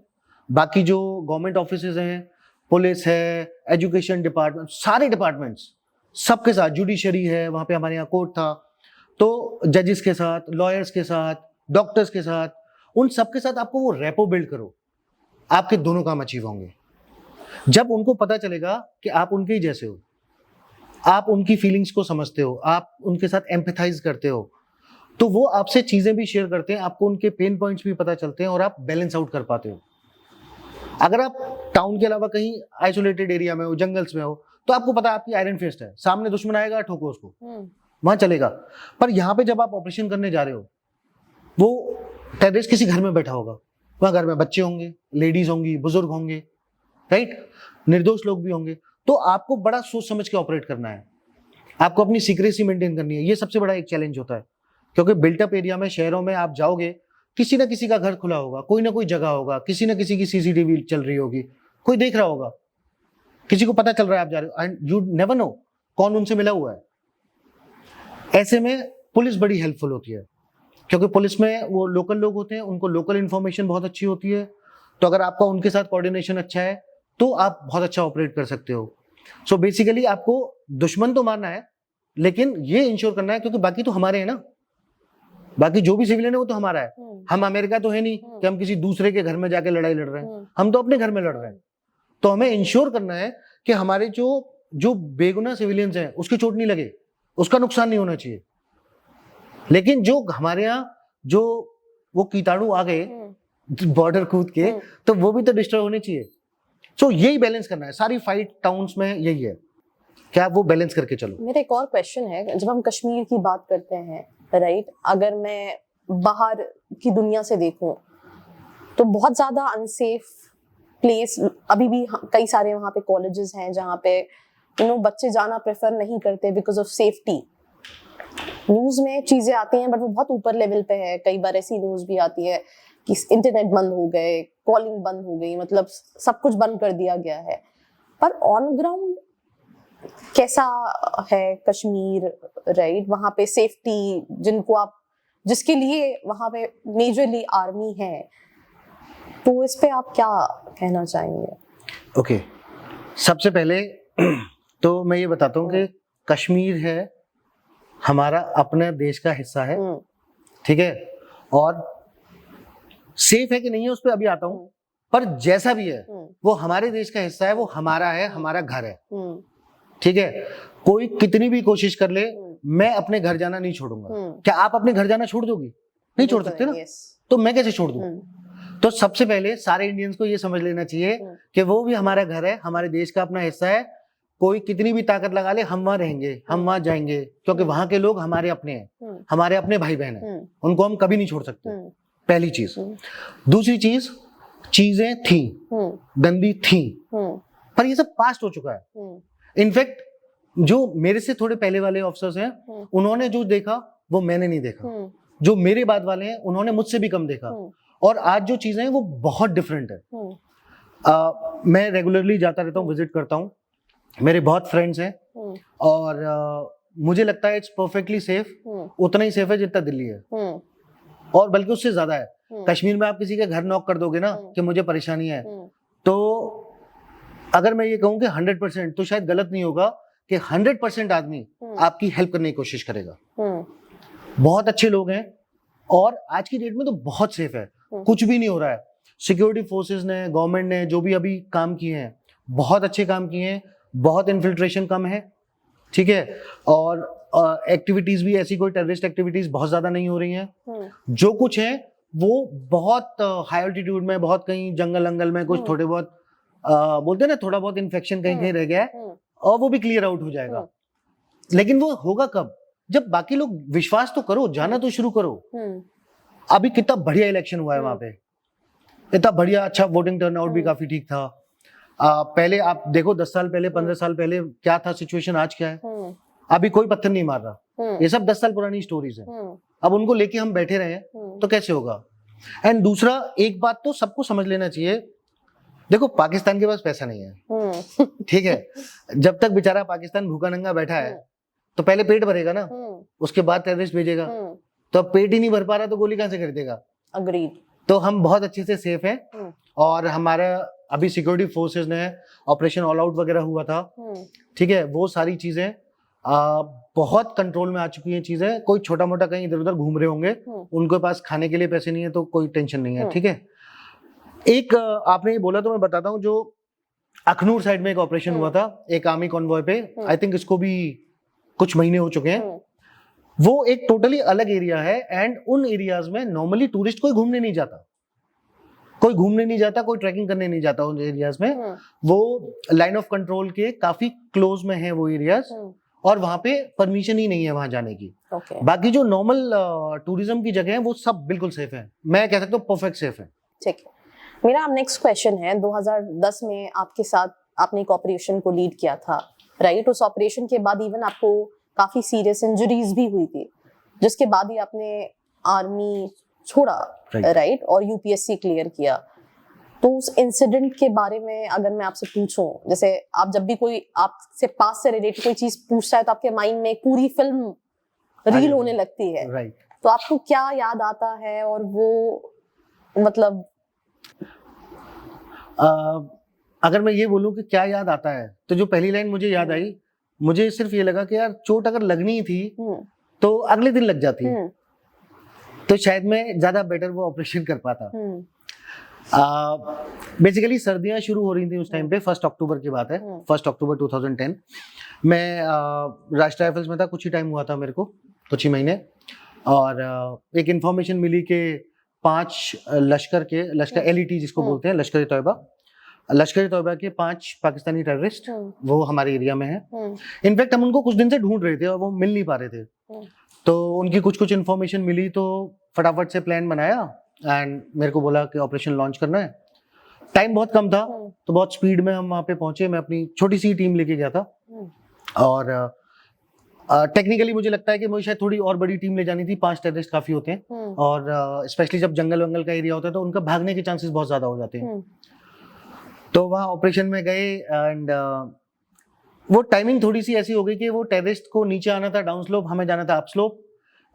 बाकी जो गवर्नमेंट ऑफिसेज हैं, पुलिस है, एजुकेशन डिपार्टमेंट, सारे डिपार्टमेंट्स सबके साथ, जुडिशरी है, वहां पे हमारे यहाँ कोर्ट था, तो जजेस के साथ, लॉयर्स के साथ, डॉक्टर्स के साथ, उन सबके साथ आपको वो रेपो बिल्ड करो, आपके दोनों काम अचीव होंगे। जब उनको पता चलेगा कि आप उनके ही जैसे हो, आप उनकी फीलिंग्स को समझते हो, आप उनके साथ एम्पैथाइज करते हो, तो वो आपसे चीजें भी शेयर करते हैं, आपको उनके पेन पॉइंट्स भी पता चलते हैं और आप बैलेंस आउट कर पाते हो। अगर आप टाउन के अलावा कहीं आइसोलेटेड एरिया में हो, जंगल्स में हो, तो आपको पता है आपकी आयरन फिस्ट है, सामने दुश्मन आएगा, ठोको उसको, वहां चलेगा। पर यहाँ पे जब आप ऑपरेशन करने जा रहे हो, वो टेररिस्ट किसी घर में बैठा होगा, वहां घर में बच्चे होंगे, लेडीज होंगी, बुजुर्ग होंगे, राइट, निर्दोष लोग भी होंगे। तो आपको बड़ा सोच समझ के ऑपरेट करना है, आपको अपनी सीक्रेसी मेंटेन करनी है। ये सबसे बड़ा एक चैलेंज होता है, क्योंकि बिल्टअप एरिया में, शहरों में आप जाओगे, किसी ना किसी का घर खुला होगा, कोई ना कोई जगह होगा, किसी ना किसी की सीसीटीवी चल रही होगी, कोई देख रहा होगा, किसी को पता चल रहा है आप जा रहे हो, एंड यू नेवर नो कौन उनसे मिला हुआ है। ऐसे में पुलिस बड़ी हेल्पफुल होती है, क्योंकि पुलिस में वो लोकल लोग होते हैं, उनको लोकल इन्फॉर्मेशन बहुत अच्छी होती है। तो अगर आपका उनके साथ कोऑर्डिनेशन अच्छा है तो आप बहुत अच्छा ऑपरेट कर सकते हो। सो बेसिकली आपको दुश्मन तो मारना है, लेकिन ये इंश्योर करना है, क्योंकि बाकी तो हमारे हैं ना, बाकी जो भी सिविलियन है वो तो हमारा है। हम अमेरिका तो है नहीं कि हम किसी दूसरे के घर में जाके लड़ाई लड़ रहे हैं, हम तो अपने घर में लड़ रहे हैं। तो हमें इंश्योर करना है कि हमारे जो बेगुनाह सिविलियंस हैं उसकी चोट नहीं लगे, उसका नुकसान नहीं होना चाहिए। लेकिन जो हमारे यहाँ जो वो कीटाणु आ गए बॉर्डर कूद के, तो वो भी तो डिस्ट्रॉय होने चाहिए। सो यही बैलेंस करना है, सारी फाइट टाउन्स में यही है क्या वो बैलेंस करके चलो। मेरा एक और क्वेश्चन है, जब हम कश्मीर की बात करते हैं, राइट, अगर मैं बाहर की दुनिया से देखूं तो बहुत ज्यादा अनसेफ प्लेस अभी भी कई सारे वहाँ पे कॉलेजेस हैं जहाँ पे बच्चे जाना प्रेफर नहीं करते बिकॉज ऑफ सेफ्टी। न्यूज में चीजें आती हैं बट वो बहुत ऊपर लेवल पे है। कई बार ऐसी न्यूज भी आती है कि इंटरनेट बंद हो गए, कॉलिंग बंद हो गई, मतलब सब कुछ बंद कर दिया गया है। पर ऑन ग्राउंड कैसा है कश्मीर, राइट? वहाँ पे सेफ्टी जिसके लिए वहाँ पे मेजरली आर्मी है, तो इस पे आप क्या कहना चाहेंगे? ओके, सबसे पहले तो मैं ये बताता हूँ कि कश्मीर है हमारा अपने देश का हिस्सा है, ठीक है, और सेफ है कि नहीं है उस पर अभी आता हूँ, पर जैसा भी है वो हमारे देश का हिस्सा है, वो हमारा है, हमारा घर है, ठीक है। कोई कितनी भी कोशिश कर ले, मैं अपने घर जाना नहीं छोड़ूंगा। क्या आप अपने घर जाना छोड़ दोगी? नहीं छोड़ सकते ना, तो मैं कैसे छोड़ दूं? तो सबसे पहले सारे इंडियंस को ये समझ लेना चाहिए कि वो भी हमारा घर है, हमारे देश का अपना हिस्सा है। कोई कितनी भी ताकत लगा ले, हम वहां रहेंगे, हम वहां जाएंगे, क्योंकि वहां के लोग हमारे अपने हैं, हमारे अपने भाई बहन हैं, उनको हम कभी नहीं छोड़ सकते। पहली चीज। दूसरी चीज, चीजें थी, गंदी थी, पर ये सब पास्ट हो चुका है। इनफैक्ट जो मेरे से थोड़े पहले वाले ऑफिसर्स हैं, उन्होंने जो देखा वो मैंने नहीं देखा। जो मेरे बाद वाले हैं उन्होंने मुझसे भी कम देखा, और आज जो चीजें हैं वो बहुत डिफरेंट है। मैं रेगुलरली जाता रहता हूँ, विजिट करता हूँ, मेरे बहुत फ्रेंड्स हैं, और मुझे लगता है इट्स परफेक्टली सेफ, उतना ही सेफ है जितना दिल्ली है, और बल्कि उससे ज्यादा है। कश्मीर में आप किसी के घर नॉक कर दोगे ना कि मुझे परेशानी है, तो अगर मैं ये कहूँ कि 100%, तो शायद गलत नहीं होगा कि 100% आदमी आपकी हेल्प करने की कोशिश करेगा। बहुत अच्छे लोग हैं, और आज की डेट में तो बहुत सेफ है, कुछ भी नहीं हो रहा है। सिक्योरिटी फोर्सेस ने, गवर्नमेंट ने जो भी अभी काम किए हैं, बहुत अच्छे काम किए हैं, बहुत इन्फिल्ट्रेशन कम है, ठीक है, और एक्टिविटीज भी ऐसी कोई टेररिस्ट एक्टिविटीज बहुत ज्यादा नहीं हो रही हैं। जो कुछ है वो बहुत हाई एल्टीट्यूड में, बहुत कहीं जंगल अंगल में, कुछ थोड़े बहुत बोलते हैं ना, थोड़ा बहुत इन्फेक्शन कहीं कहीं रह गया है, और वो भी क्लियर आउट हो जाएगा। लेकिन वो होगा कब? जब बाकी लोग विश्वास तो करो, जाना तो शुरू करो। अभी कितना बढ़िया इलेक्शन हुआ है वहां पे, इतना बढ़िया, अच्छा वोटिंग टर्नआउट भी काफी ठीक था। पहले आप देखो 10 साल पहले, 15 साल पहले क्या था सिचुएशन, आज क्या है? अभी कोई पत्थर नहीं मार रहा। ये सब 10 साल पुरानी स्टोरीज है। अब उनको लेके हम बैठे रहे तो कैसे होगा? एंड दूसरा, एक बात तो सबको समझ लेना चाहिए, देखो पाकिस्तान के पास पैसा नहीं है, ठीक है। जब तक बेचारा पाकिस्तान भूखा नंगा बैठा है तो पहले पेट भरेगा ना, उसके बाद टेररिस्ट भेजेगा। तो अब पेट ही नहीं भर पा रहा तो गोली कहां से खरीदेगा? अग्रीड। तो हम बहुत अच्छे से सेफ हैं, और हमारा अभी सिक्योरिटी फोर्सेस ने ऑपरेशन ऑल आउट वगैरह हुआ था, ठीक है, वो सारी चीजें बहुत कंट्रोल में आ चुकी हैं चीजें। कोई छोटा मोटा कहीं इधर उधर घूम रहे होंगे, उनके पास खाने के लिए पैसे नहीं है तो कोई टेंशन नहीं है, ठीक है। एक आपने ये बोला तो मैं बताता हूँ, जो अखनूर साइड में एक ऑपरेशन हुआ था एक आर्मी कॉन्वॉय पे, आई थिंक इसको भी कुछ महीने हो चुके हैं। वो एक टोटली अलग एरिया है, एंड उन एरियाज में नॉर्मली टूरिस्ट कोई घूमने नहीं जाता, कोई ट्रैकिंग करने नहीं जाता उन एरियाज में। वो लाइन ऑफ कंट्रोल के काफी क्लोज में है वो एरियाज, और वहां पे परमिशन ही नहीं है वहां जाने की। बाकी जो नॉर्मल टूरिज्म की जगह है वो सब बिल्कुल सेफ है, मैं कह सकता हूँ परफेक्ट सेफ है। ठीक है, मेरा नेक्स्ट क्वेश्चन है, 2010 में आपके साथ आपने एक ऑपरेशन को लीड किया था, राइट? उस ऑपरेशन के बाद इवन आपको काफी सीरियस इंजरीज भी हुई थी, जिसके बाद ही आपने आर्मी छोड़ा, राइट? और यूपीएससी क्लियर किया। तो उस इंसिडेंट के बारे में अगर मैं आपसे पूछूं, जैसे आप जब भी कोई आपसे पास से रिलेटेड कोई चीज पूछता है तो आपके माइंड में एक पूरी फिल्म रील होने लगती है, राइट? तो आपको क्या याद आता है? और वो मतलब अगर मैं ये बोलूं कि क्या याद आता है, तो जो पहली लाइन मुझे याद आई, मुझे सिर्फ ये लगा कि यार चोट अगर लगनी थी तो अगले दिन लग जाती, तो शायद मैं ज्यादा बेटर वो ऑपरेशन कर पाता। बेसिकली सर्दियां शुरू हो रही थी उस टाइम पे, 1 अक्टूबर की बात है, 1 अक्टूबर 2010। मैं राष्ट्रीय राइफल्स में था, कुछ ही टाइम हुआ था मेरे को, कुछ ही महीने, और एक इंफॉर्मेशन मिली कि 5 लश्कर LET जिसको बोलते हैं, लश्कर-ए-तोयबा, लश्कर तौबा के 5 पाकिस्तानी टेररिस्ट वो हमारे एरिया में हैं। इनफैक्ट हम उनको कुछ दिन से ढूंढ रहे थे और वो मिल नहीं पा रहे थे, तो उनकी कुछ इन्फॉर्मेशन मिली तो फटाफट से प्लान बनाया एंड मेरे को बोला कि ऑपरेशन लॉन्च करना है। टाइम बहुत कम था तो बहुत स्पीड में हम वहाँ पे पहुंचे। मैं अपनी छोटी सी टीम लेके गया था और टेक्निकली मुझे लगता है कि मुझे शायद थोड़ी और बड़ी टीम ले जानी थी। 5 टेररिस्ट काफी होते हैं और स्पेशली जब जंगल वंगल का एरिया होता है तो उनका भागने के चांसेस बहुत ज्यादा हो जाते हैं। तो वहाँ ऑपरेशन में गए एंड वो टाइमिंग थोड़ी सी ऐसी हो गई कि वो टेररिस्ट को नीचे आना था डाउन स्लोप, हमें जाना था अप स्लोप,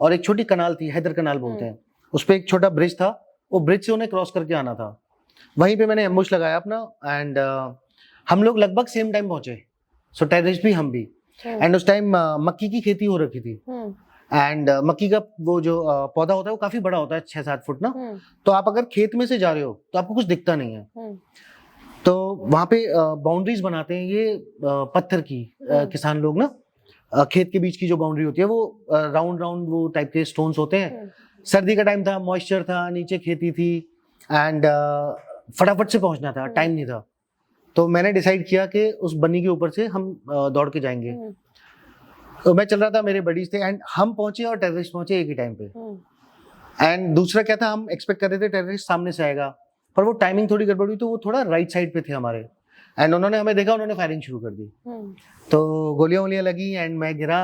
और एक छोटी कनाल थी, हैदर कनाल बोलते हैं, उस पर एक छोटा ब्रिज था, वो ब्रिज से उन्हें क्रॉस करके आना था। वहीं पे मैंने एम्बुश लगाया अपना एंड हम लोग लगभग सेम टाइम पहुंचे, सो टेररिस्ट भी हम भी। एंड उस टाइम मक्की की खेती हो रखी थी एंड मक्की का वो जो पौधा होता है वो काफी बड़ा होता है, 6-7 फुट ना, तो आप अगर खेत में से जा रहे हो तो आपको कुछ दिखता नहीं है। तो वहां पे बाउंड्रीज बनाते हैं ये पत्थर की, किसान लोग ना, खेत के बीच की जो बाउंड्री होती है वो राउंड वो टाइप के स्टोन्स होते हैं। सर्दी का टाइम था, मॉइस्चर था, नीचे खेती थी एंड फटाफट से पहुंचना था, टाइम नहीं था। तो मैंने डिसाइड किया कि उस बन्नी के ऊपर से हम दौड़ के जाएंगे। तो मैं चल रहा था, मेरे बडीज थे एंड हम पहुंचे और टेररिस्ट पहुंचे एक ही टाइम पे। एंड दूसरा क्या था, हम एक्सपेक्ट कर रहे थे टेररिस्ट सामने से आएगा, पर वो टाइमिंग थोड़ी गड़बड़ हुई तो वो थोड़ा राइट साइड पे थे हमारे एंड उन्होंने हमें देखा, उन्होंने फायरिंग शुरू कर दी। तो गोलियां लगी एंड मैं गिरा।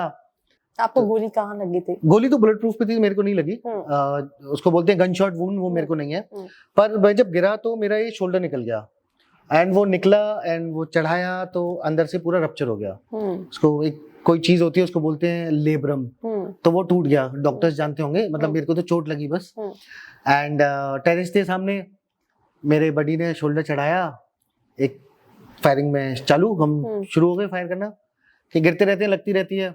आपको गोली कहाँ लगी थी? गोली तो बुलेट प्रूफ पे थी, मेरे को नहीं लगी। उसको बोलते हैं गन शॉट वुंड, वो मेरे को नहीं है। पर मैं जब गिरा तो मेरा ये शोल्डर निकल गया एंड वो निकला एंड वो चढ़ाया तो अंदर से पूरा रप्चर हो गया। उसको एक कोई चीज होती है उसको बोलते हैं लेब्रम, तो वो टूट गया। डॉक्टर्स जानते होंगे, मतलब मेरे को तो चोट लगी बस। एंड टेररिस्ट थे सामने, मेरे बडी ने शोल्डर चढ़ाया, एक फायरिंग में चालू, हम शुरू हो गए फायर करना कि गिरते रहते हैं, लगती रहती है।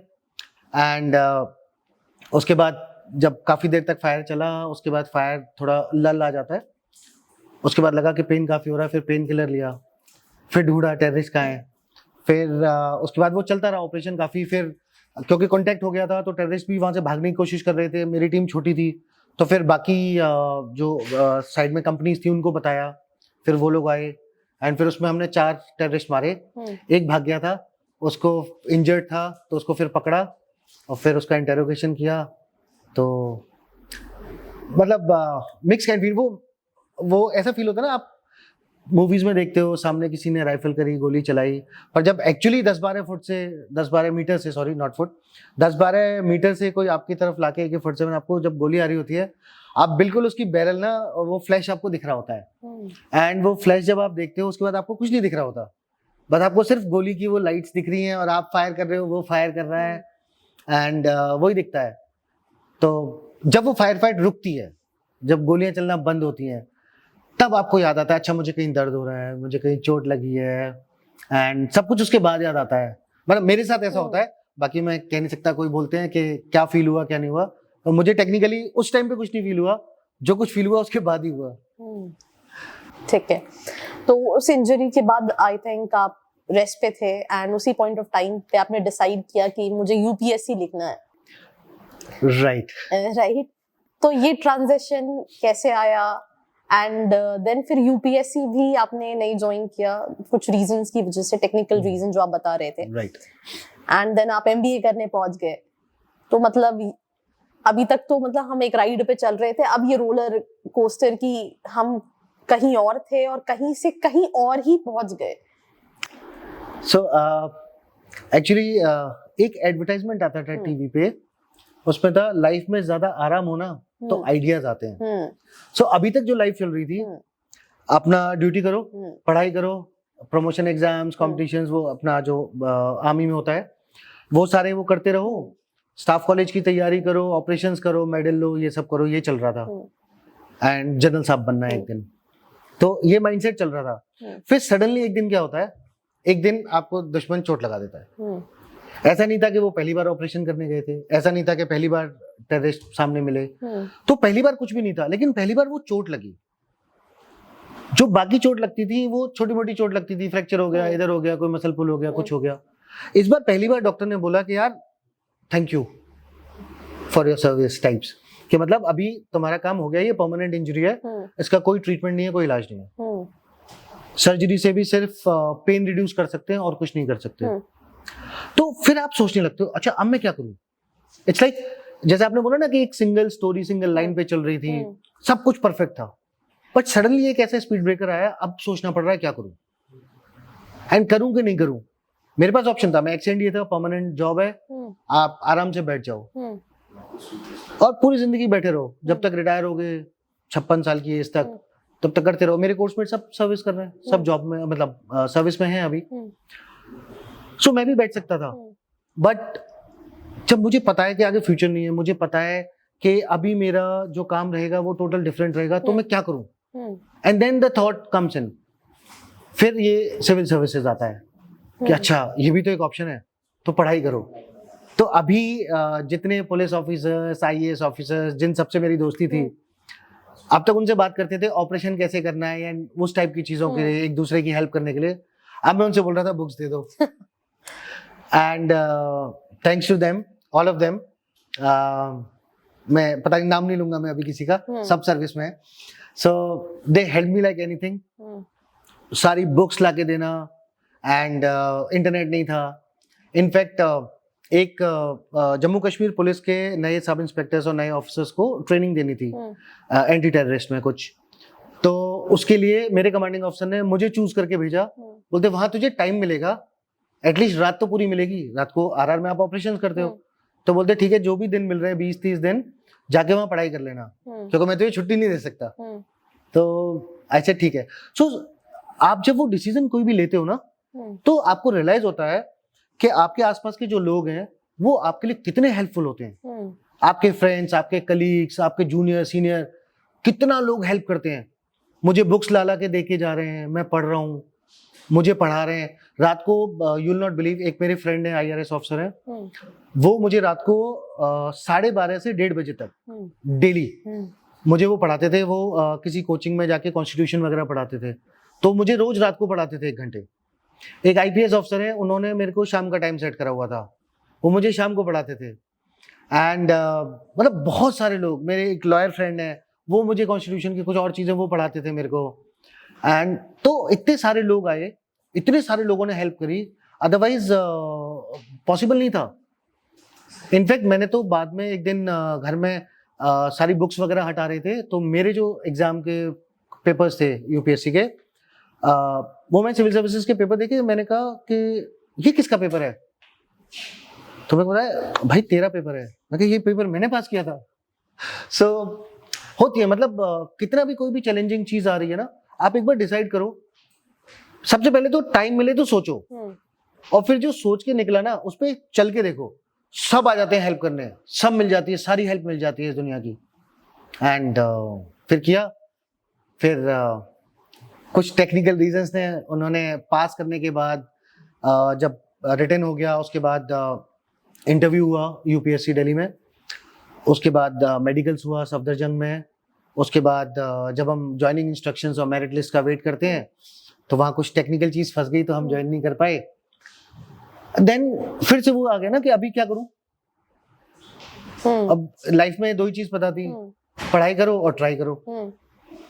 एंड उसके बाद जब काफी देर तक फायर चला, उसके बाद फायर थोड़ा लल आ जाता है, उसके बाद लगा कि पेन काफी हो रहा है, फिर पेन किलर लिया, फिर ढूंढा टेररिस्ट कहाँ है, फिर उसके बाद वो चलता रहा ऑपरेशन काफी। फिर क्योंकि कांटेक्ट हो गया था तो टेररिस्ट भी वहां से भागने की कोशिश कर रहे थे, मेरी टीम छोटी थी, तो फिर बाकी जो साइड में कंपनीज थी उनको बताया, फिर वो लोग आए एंड फिर उसमें हमने 4 टेररिस्ट मारे। एक भाग गया था, उसको इंजर्ड था तो उसको फिर पकड़ा और फिर उसका इंटेरोगेशन किया। तो मतलब मिक्स काइंड फील, वो ऐसा फील होता है ना, आप मूवीज में देखते हो सामने किसी ने राइफल करी, गोली चलाई, पर जब एक्चुअली 10-12 मीटर से, सॉरी नॉट फुट, 10-12 मीटर से कोई आपकी तरफ लाके AK-47 आपको जब गोली आ रही होती है, आप बिल्कुल उसकी बैरल ना, वो फ्लैश आपको दिख रहा होता है एंड वो फ्लैश जब आप देखते हो उसके बाद आपको कुछ नहीं दिख रहा होता, बस आपको सिर्फ गोली की वो लाइट्स दिख रही हैं और आप फायर कर रहे हो, वो फायर कर रहा है एंड वही दिखता है। तो जब वो फायर फाइट रुकती है, जब गोलियां चलना बंद होती हैं, तब आपको याद आता है अच्छा मुझे कहीं दर्द हो रहा है, मुझे कहीं चोट लगी है एंड सब कुछ उसके बाद याद आता है। मतलब मेरे साथ ऐसा होता है, बाकी मैं कह नहीं सकता, कोई बोलते हैं कि क्या फील हुआ क्या नहीं हुआ, तो मुझे टेक्निकली उस टाइम पे कुछ नहीं फील हुआ, जो कुछ फील हुआ उसके बाद ही हुआ। ठीक है, तो उस इंजरी के बाद आई थिंक आप रेस्ट पे थे एंड उसी पॉइंट ऑफ टाइम पे आपने डिसाइड किया कि मुझे UPSC लिखना है, राइट? तो ये ट्रांजिशन कैसे आया एंड देन फिर UPSC भी आपने नहीं ज्वाइन किया कुछ रीजंस की वजह से, टेक्निकल रीजन जो आप बता रहे थे, राइट? एंड देन आप MBA करने पहुंच गए। तो मतलब अभी तक तो मतलब हम एक राइड पे चल रहे थे, अब ये रोलर कोस्टर की हम कहीं और थे और कहीं से कहीं और ही पहुंच गए। सो एक्चुअली एक एडवर्टाइजमेंट आता था टीवी पे, उसमें था लाइफ में ज्यादा आराम होना तो आइडियाज आते हैं। सो अभी तक जो लाइफ चल रही थी, अपना ड्यूटी करो, पढ़ाई करो, प्रमोशन एग्जाम्स, कॉम्पिटिशन्स, वो अपना जो आर्मी में होता है वो सारे वो करते रहो, स्टाफ कॉलेज की तैयारी करो, ऑपरेशंस करो, मेडल लो, ये सब करो, ये चल रहा था एंड जनरल साहब बनना है एक दिन, तो ये माइंडसेट चल रहा था। फिर सडनली एक दिन क्या होता है, एक दिन आपको दुश्मन चोट लगा देता है। ऐसा नहीं था कि वो पहली बार ऑपरेशन करने गए थे, ऐसा नहीं था कि पहली बार टेररिस्ट सामने मिले, तो पहली बार कुछ भी नहीं था, लेकिन पहली बार वो चोट लगी। जो बाकी चोट लगती थी वो छोटी मोटी चोट लगती थी, फ्रैक्चर हो गया, इधर हो गया, कोई मसल पुल हो गया, कुछ हो गया। इस बार पहली बार डॉक्टर ने बोला कि यार thank you for your service types, कि मतलब अभी तुम्हारा काम हो गया, ये परमानेंट इंजरी है, इसका कोई ट्रीटमेंट नहीं है, कोई इलाज नहीं है। सर्जरी से भी सिर्फ पेन रिड्यूस कर सकते हैं और कुछ नहीं कर सकते। तो फिर आप सोचने लगते हो अच्छा अब मैं क्या करूं। इट्स लाइक जैसे आपने बोला ना कि एक सिंगल स्टोरी सिंगल लाइन पे चल रही थी, सब कुछ परफेक्ट था, बट सडनली एक ऐसा स्पीड ब्रेकर आया, अब सोचना पड़ रहा है क्या करूं एंड करूं कि नहीं करूं। मेरे पास ऑप्शन था, मैं एक्सएनडीए था, परमानेंट जॉब है, आप आराम से बैठ जाओ और पूरी जिंदगी बैठे रहो, जब तक रिटायर हो गए 56 साल की एज तक, तब तक करते रहो। मेरे कोर्समेट सब सर्विस कर रहे हैं, सब जॉब में मतलब सर्विस में हैं अभी, सो मैं भी बैठ सकता था। बट जब मुझे पता है कि आगे फ्यूचर नहीं है, मुझे पता है कि अभी मेरा जो काम रहेगा वो टोटल डिफरेंट रहेगा, तो मैं क्या करूं। And then the thought comes in, फिर ये सिविल सर्विसेज आता है कि अच्छा ये भी तो एक ऑप्शन है, तो पढ़ाई करो। तो अभी जितने पुलिस ऑफिसर्स, आईएएस ऑफिसर्स, जिन सबसे मेरी दोस्ती थी, अब तक उनसे बात करते थे ऑपरेशन कैसे करना है या उस टाइप की चीजों के लिए, एक दूसरे की हेल्प करने के लिए। अब मैं उनसे बोल रहा था बुक्स दे दो। And thanks to them, all of them, मैं पता नहीं नाम नहीं लूंगा मैं अभी किसी का, सब सर्विस में है। So they help me like anything, सारी बुक्स लाके देना, एंड इंटरनेट नहीं था। इनफैक्ट एक जम्मू कश्मीर पुलिस के नए सब इंस्पेक्टर्स और नए ऑफिसर्स को ट्रेनिंग देनी थी एंटी टेररिस्ट में कुछ, तो उसके लिए मेरे कमांडिंग ऑफिसर ने मुझे चूज करके भेजा। बोलते वहां तुझे टाइम मिलेगा, एटलीस्ट रात तो पूरी मिलेगी, रात को आरआर में आप ऑपरेशन करते हो, तो बोलते ठीक है जो भी दिन मिल रहे हैं 20-30 दिन जाके वहां पढ़ाई कर लेना, क्योंकि मैं तुझे छुट्टी नहीं दे सकता। तो ऐसे ठीक है। सो आप जब वो डिसीजन कोई भी लेते हो ना, तो आपको रियलाइज होता है कि आपके आसपास के जो लोग हैं वो आपके लिए कितने हेल्पफुल होते हैं। आपके फ्रेंड्स, आपके कलीग्स, आपके जूनियर सीनियर, कितना लोग हेल्प करते हैं। मुझे बुक्स ला के दे के जा रहे हैं, मैं पढ़ रहा हूँ, मुझे पढ़ा रहे हैं। रात को यू विल नॉट बिलीव, एक मेरे फ्रेंड है आईआरएस ऑफिसर है, वो मुझे रात को 12:30 से 1:30 बजे तक डेली मुझे वो पढ़ाते थे। वो किसी कोचिंग में जाके कॉन्स्टिट्यूशन वगैरह पढ़ाते थे, तो मुझे रोज रात को पढ़ाते थे 1 घंटे। एक आईपीएस ऑफिसर है, उन्होंने मेरे को शाम का टाइम सेट करा हुआ था, वो मुझे शाम को पढ़ाते थे। एंड मतलब बहुत सारे लोग, मेरे एक लॉयर फ्रेंड है, वो मुझे कॉन्स्टिट्यूशन की कुछ और चीजें वो पढ़ाते थे मेरे को। एंड तो इतने सारे लोग आए, इतने सारे लोगों ने हेल्प करी, अदरवाइज पॉसिबल नहीं था। इनफैक्ट मैंने तो बाद में एक दिन घर में सारी बुक्स वगैरह हटा रहे थे, तो मेरे जो एग्जाम के पेपर्स थे यूपीएससी के, वो मैं सिविल सर्विसेज के पेपर देखे, मैंने कहा कि ये किसका पेपर है, तो मैं बोला भाई तेरा पेपर है। मैं कहा ये पेपर मैंने पास किया था। सो होती है, मतलब कितना भी कोई भी चैलेंजिंग चीज आ रही है ना, आप एक बार डिसाइड करो, सबसे पहले तो टाइम मिले तो सोचो, और फिर जो सोच के निकला ना उस पर चल के देखो, सब आ जाते हैं हेल्प करने, सब मिल जाती है, सारी हेल्प मिल जाती है इस दुनिया की। एंड फिर किया, फिर कुछ टेक्निकल रीजंस ने, उन्होंने पास करने के बाद जब रिटन हो गया, उसके बाद इंटरव्यू हुआ यूपीएससी दिल्ली में, उसके बाद मेडिकल्स हुआ सफदरजंग में, उसके बाद जब हम ज्वाइनिंग इंस्ट्रक्शंस और मेरिट लिस्ट का वेट करते हैं, तो वहाँ कुछ टेक्निकल चीज फंस गई, तो हम ज्वाइन नहीं कर पाए। देन फिर से वो आ गया ना कि अभी क्या करूं। अब लाइफ में 2 ही चीज पता थी, पढ़ाई करो और ट्राई करो।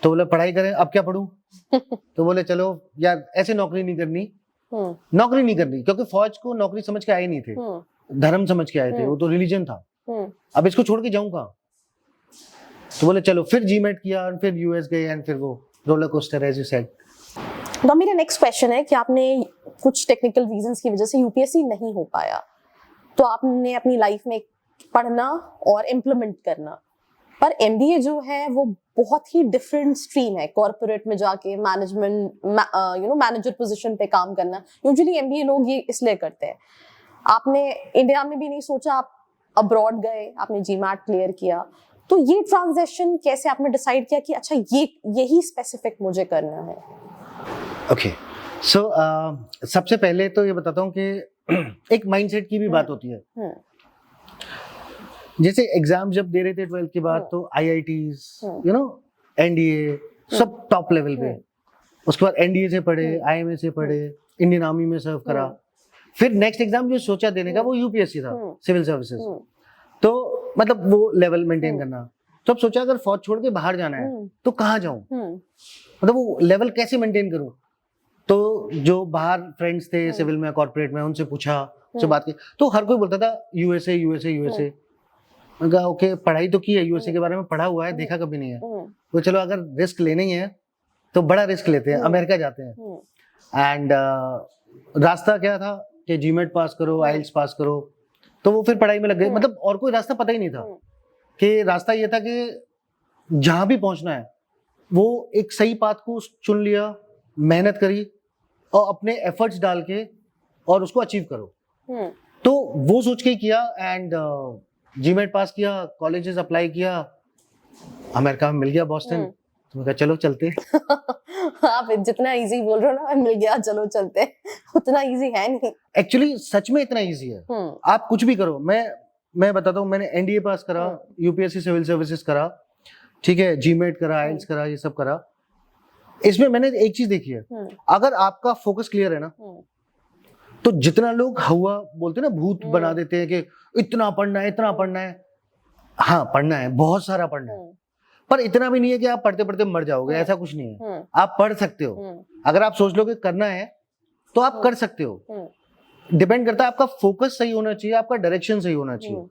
तो बोले पढ़ाई करें, अब क्या पढ़ूं? तो बोले चलो यार ऐसे नौकरी नहीं करनी, नौकरी नहीं करनी, क्योंकि फौज को नौकरी समझ के आए नहीं थे, धर्म समझ के आए थे, वो तो रिलीजन था। अब इसको छोड़ के जाऊं कहाँ? तो बोले चलो, फिर जीमेट किया और फिर यूएस गए, एंड फिर वो roller coaster as you said. तो मेरा नेक्स्ट क्वेश्चन है कि आपने कुछ टेक्निकल रीजंस की वजह से यूपीएससी नहीं हो पाया, तो आपने अपनी लाइफ में पढ़ना और इम्प्लीमेंट करना, पर एमबीए जो है वो बहुत ही डिफरेंट स्ट्रीम है। कॉर्पोरेट में जाके मैनेजमेंट मैनेजर पोजीशन पे काम करना, यूजुअली एमबीए लोग ये इसलिए करते हैं। आपने इंडिया में भी नहीं सोचा, आप अब्रॉड गए, आपने जीमैट क्लियर किया, तो ये ट्रांजिशन कैसे आपने डिसाइड किया कि अच्छा यही स्पेसिफिक मुझे करना है? ओके, सो सबसे पहले तो ये बताता हूँ कि एक माइंडसेट की भी बात होती है। जैसे एग्जाम जब दे रहे थे 12th के बाद, तो आईआईटीज, यू नो, एनडीए, सब टॉप लेवल पे। उसके बाद एनडीए से पढ़े, आईएमए से पढ़े, इंडियन आर्मी में सर्व करा। फिर नेक्स्ट एग्जाम जो सोचा देने का वो यूपीएससी था, सिविल सर्विसेज। तो मतलब वो लेवल मेंटेन करना। तो अब सोचा अगर फौज छोड़ के बाहर जाना है तो कहाँ जाऊं, मतलब वो लेवल कैसे मेंटेन करूं। तो जो बाहर फ्रेंड्स थे सिविल में, कॉर्पोरेट में, उनसे पूछा, उनसे बात की, तो हर कोई बोलता था यूएसए यूएसए यूएसए। मैंने कहा ओके, पढ़ाई तो की है, यूएसए के बारे में पढ़ा हुआ है, देखा कभी नहीं है। तो चलो अगर रिस्क लेनी है तो बड़ा रिस्क लेते हैं, अमेरिका जाते हैं। एंड रास्ता क्या था कि जीमेट पास करो, आइल्स पास करो, तो वो फिर पढ़ाई में लग गए। मतलब और कोई रास्ता पता ही नहीं था, कि रास्ता ये था कि जहां भी पहुंचना है वो एक सही पाथ को चुन लिया, मेहनत करी और अपने एफर्ट्स डाल के और उसको अचीव करो। तो वो सोच के ही किया एंड जीमेट पास किया, कॉलेजेस अप्लाई किया, अमेरिका में मिल गया बॉस्टन। तो मैं कहा चलो चलते। आप जितना इजी बोल रहे हो ना, मिल गया चलो चलते, उतना इजी है नहीं एक्चुअली। सच में इतना इजी है, आप कुछ भी करो। मैं बताता हूँ, मैंने एनडीए पास करा, यूपीएससी सिविल सर्विसेज करा, ठीक है, जीमेट करा, आइल्स करा, ये सब करा। इसमें मैंने एक चीज देखी है, अगर आपका फोकस क्लियर है ना, तो जितना लोग हवा बोलते हैं ना, भूत बना देते हैं कि इतना पढ़ना है, इतना पढ़ना है। हाँ पढ़ना है, बहुत सारा पढ़ना है, पर इतना भी नहीं है कि आप पढ़ते पढ़ते मर जाओगे, ऐसा कुछ नहीं है। आप पढ़ सकते हो, अगर आप सोच लो कि करना है तो आप कर सकते हो। डिपेंड करता है, आपका फोकस सही होना चाहिए, आपका डायरेक्शन सही होना चाहिए।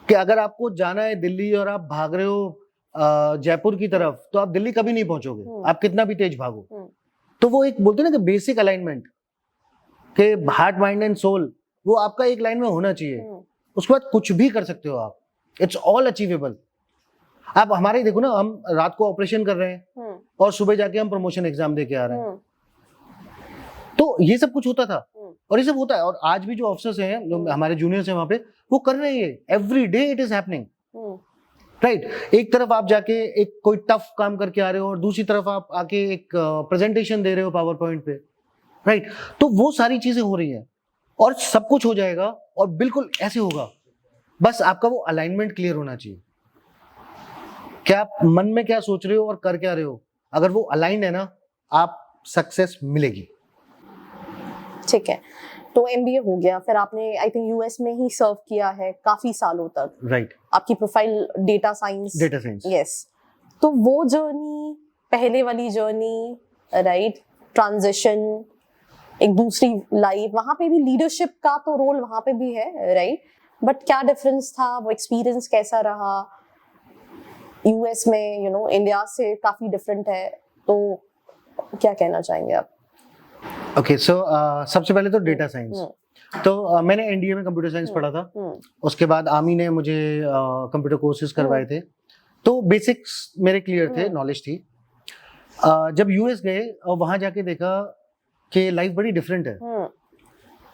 कि अगर आपको जाना है दिल्ली और आप भाग रहे हो जयपुर की तरफ, तो आप दिल्ली कभी नहीं पहुंचोगे, आप कितना भी तेज भागो। तो वो एक बोलते हैं ना कि बेसिक अलाइनमेंट के हार्ट, माइंड एंड सोल, वो आपका एक लाइन में होना चाहिए। उसके बाद कुछ भी कर सकते हो आप, इट्स ऑल अचीवेबल। आप हमारे ही देखो ना, हम रात को ऑपरेशन कर रहे हैं और सुबह जाके हम प्रमोशन एग्जाम दे के आ रहे हैं। तो ये सब कुछ होता था और ये सब होता है। और आज भी जो ऑफिसर्स हैं, जो हमारे जूनियर्स हैं वहां पे, वो कर रहे हैं every day, it is happening, right. एक तरफ आप जाके एक कोई टफ काम करके आ रहे हो और दूसरी तरफ आप आके एक प्रेजेंटेशन दे रहे हो पावर पॉइंट पे, राइट। तो वो सारी चीजें हो रही हैं और सब कुछ हो जाएगा और बिल्कुल ऐसे होगा। बस आपका वो अलाइनमेंट क्लियर होना चाहिए, क्या आप मन में क्या सोच रहे हो और कर क्या रहे हो। अगर वो अलाइंड है ना, आप सक्सेस मिलेगी। ठीक है, तो एमबीए हो गया, फिर आपने आई थिंक यूएस में ही सर्व किया है काफी सालों तक, राइट। आपकी प्रोफाइल डेटा साइंस, यस। तो वो जर्नी, पहले वाली जर्नी, राइट, ट्रांजिशन, एक दूसरी लाइफ, वहां पे भी लीडरशिप का तो रोल वहां पे भी है, राइट। बट क्या डिफरेंस था, वो एक्सपीरियंस कैसा रहा यूएस में, यू नो, इंडिया से काफी डिफरेंट है, तो क्या कहना चाहेंगे आप? ओके, सो सबसे पहले तो डेटा साइंस। तो मैंने एनडीए में कंप्यूटर साइंस पढ़ा था, उसके बाद आर्मी ने मुझे कंप्यूटर कोर्सेज करवाए थे, तो बेसिक्स मेरे क्लियर थे, नॉलेज थी। जब यूएस गए और वहां जाके देखा कि लाइफ बड़ी डिफरेंट है।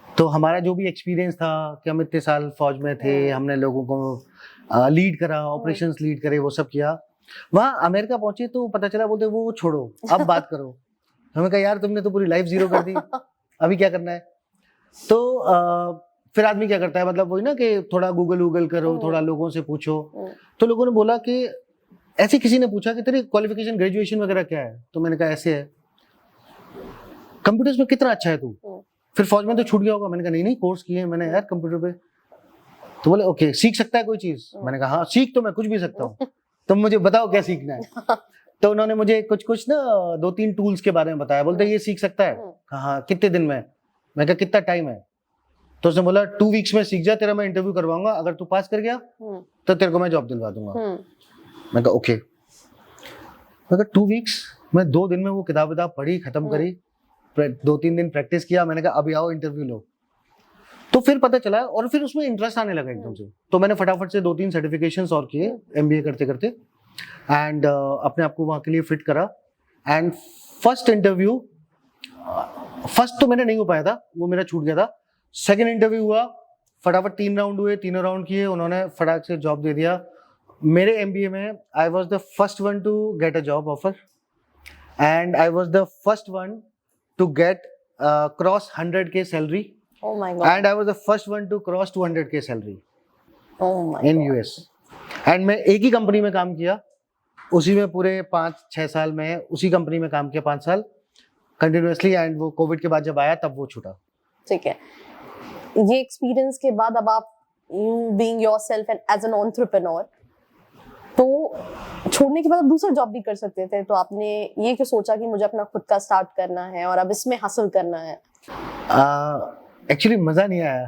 तो हमारा जो भी एक्सपीरियंस था कि हम इतने साल फौज में थे, हमने लोगों को लीड करा, ऑपरेशंस लीड करे, वो सब किया। वहाँ अमेरिका पहुंचे तो पता चला, बोलते वो छोड़ो, अब बात करो। हमें कहा यार तुमने तो पूरी लाइफ जीरो कर दी, अभी क्या करना है। तो फिर आदमी क्या करता है, मतलब वही ना कि थोड़ा गूगल करो, थोड़ा लोगों से पूछो। तो लोगों ने बोला कि ऐसे, किसी ने पूछा कि तेरी क्वालिफिकेशन, ग्रेजुएशन वगैरह क्या है, तो मैंने कहा ऐसे है। कंप्यूटर्स में कितना अच्छा है तू, फिर फौज में तो छूट गया होगा। मैंने कहा नहीं कोर्स किए हैं मैंने यार कंप्यूटर पे। तो बोले ओके, सीख सकता है कोई चीज। मैंने कहा हाँ सीख तो मैं कुछ भी सकता हूँ, तुम मुझे बताओ क्या सीखना है। तो उन्होंने मुझे कुछ ना 2-3 टूल्स के बारे में बताया, बोलते ये सीख सकता है। कहा कितने दिन में? मैं कहा कितना टाइम है? तो उसने बोला 2 वीक्स में सीख जा, तेरा मैं इंटरव्यू करवाऊंगा, अगर तू पास कर गया तो तेरे को मैं जॉब दिलवा दूंगा। मैं कहा ओके। मैं कहा 2 वीक्स, मैं 2 दिन में वो किताब पढ़ी, खत्म करी, 2-3 दिन प्रैक्टिस किया। मैंने कहा अभी आओ इंटरव्यू लो। तो फिर पता चला और फिर उसमें इंटरेस्ट आने लगा एकदम से। तो मैंने फटाफट से 2-3 सर्टिफिकेशंस और किए एमबीए करते करते, एंड अपने आप को वहाँ के लिए फिट करा। एंड फर्स्ट इंटरव्यू, फर्स्ट तो मैंने नहीं हो पाया था, वो मेरा छूट गया था। सेकंड इंटरव्यू हुआ, फटाफट 3 राउंड हुए, तीनों राउंड किए, उन्होंने फटाक से जॉब दे दिया। मेरे एमबीए में I was the first one to get a job offer, and I was the first one to get cross 100K salary, and I was the first one to cross 200K salary in US. And मैं एक ही कंपनी में काम किया, उसी में पूरे 5-6 साल में उसी कंपनी में काम किया, 5 साल कंटिन्यूअसली। एंड वो कोविड के बाद जब आया तब वो छूटा। ठीक है, ये एक्सपीरियंस के बाद अब आप, you being yourself and as an entrepreneur, तो छोड़ने के बाद आप दूसरा जॉब भी कर सकते थे, तो आपने ये क्यों सोचा कि मुझे अपना खुद का स्टार्ट करना है और अब इसमें हासिल करना है? एक्चुअली मजा नहीं आया।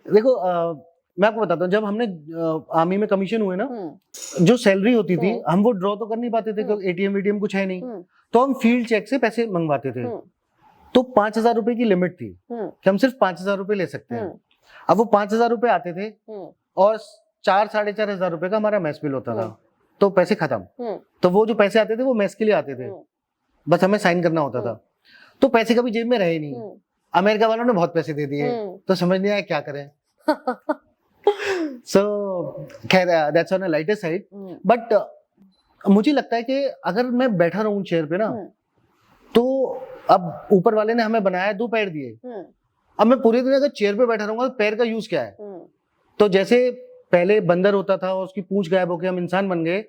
देखो मैं आपको बताता हूँ, जब हमने आर्मी में कमीशन हुए ना, जो सैलरी होती थी हम वो ड्रॉ तो कर नहीं पाते थे क्योंकि एटीएम वीटीएम कुछ है नहीं, तो हम फील्ड चेक से पैसे मंगवाते थे। तो 5,000 रुपए की लिमिट थी कि हम सिर्फ 5,000 रुपए ले सकते हैं। अब वो 5,000 रुपए आते थे और 4-4,500 रुपए का हमारा मैस बिल होता था, तो पैसे खत्म। तो वो जो पैसे आते थे वो मैस के लिए आते थे, बस हमें साइन करना होता था। तो पैसे कभी जेब में रहे नहीं। अमेरिका वालों ने बहुत पैसे दे दिए, तो समझ नहीं आया क्या करें। सो खैर that's on a lighter side, but मुझे लगता है कि अगर मैं बैठा रहूं चेयर पे ना, तो अब ऊपर वाले ने हमें बनाया 2 पैर दिए, अब मैं पूरे दिन अगर चेयर पे बैठा रहूंगा तो पैर का यूज क्या है? तो जैसे पहले बंदर होता था और उसकी पूंछ गायब होकर हम इंसान बन गए,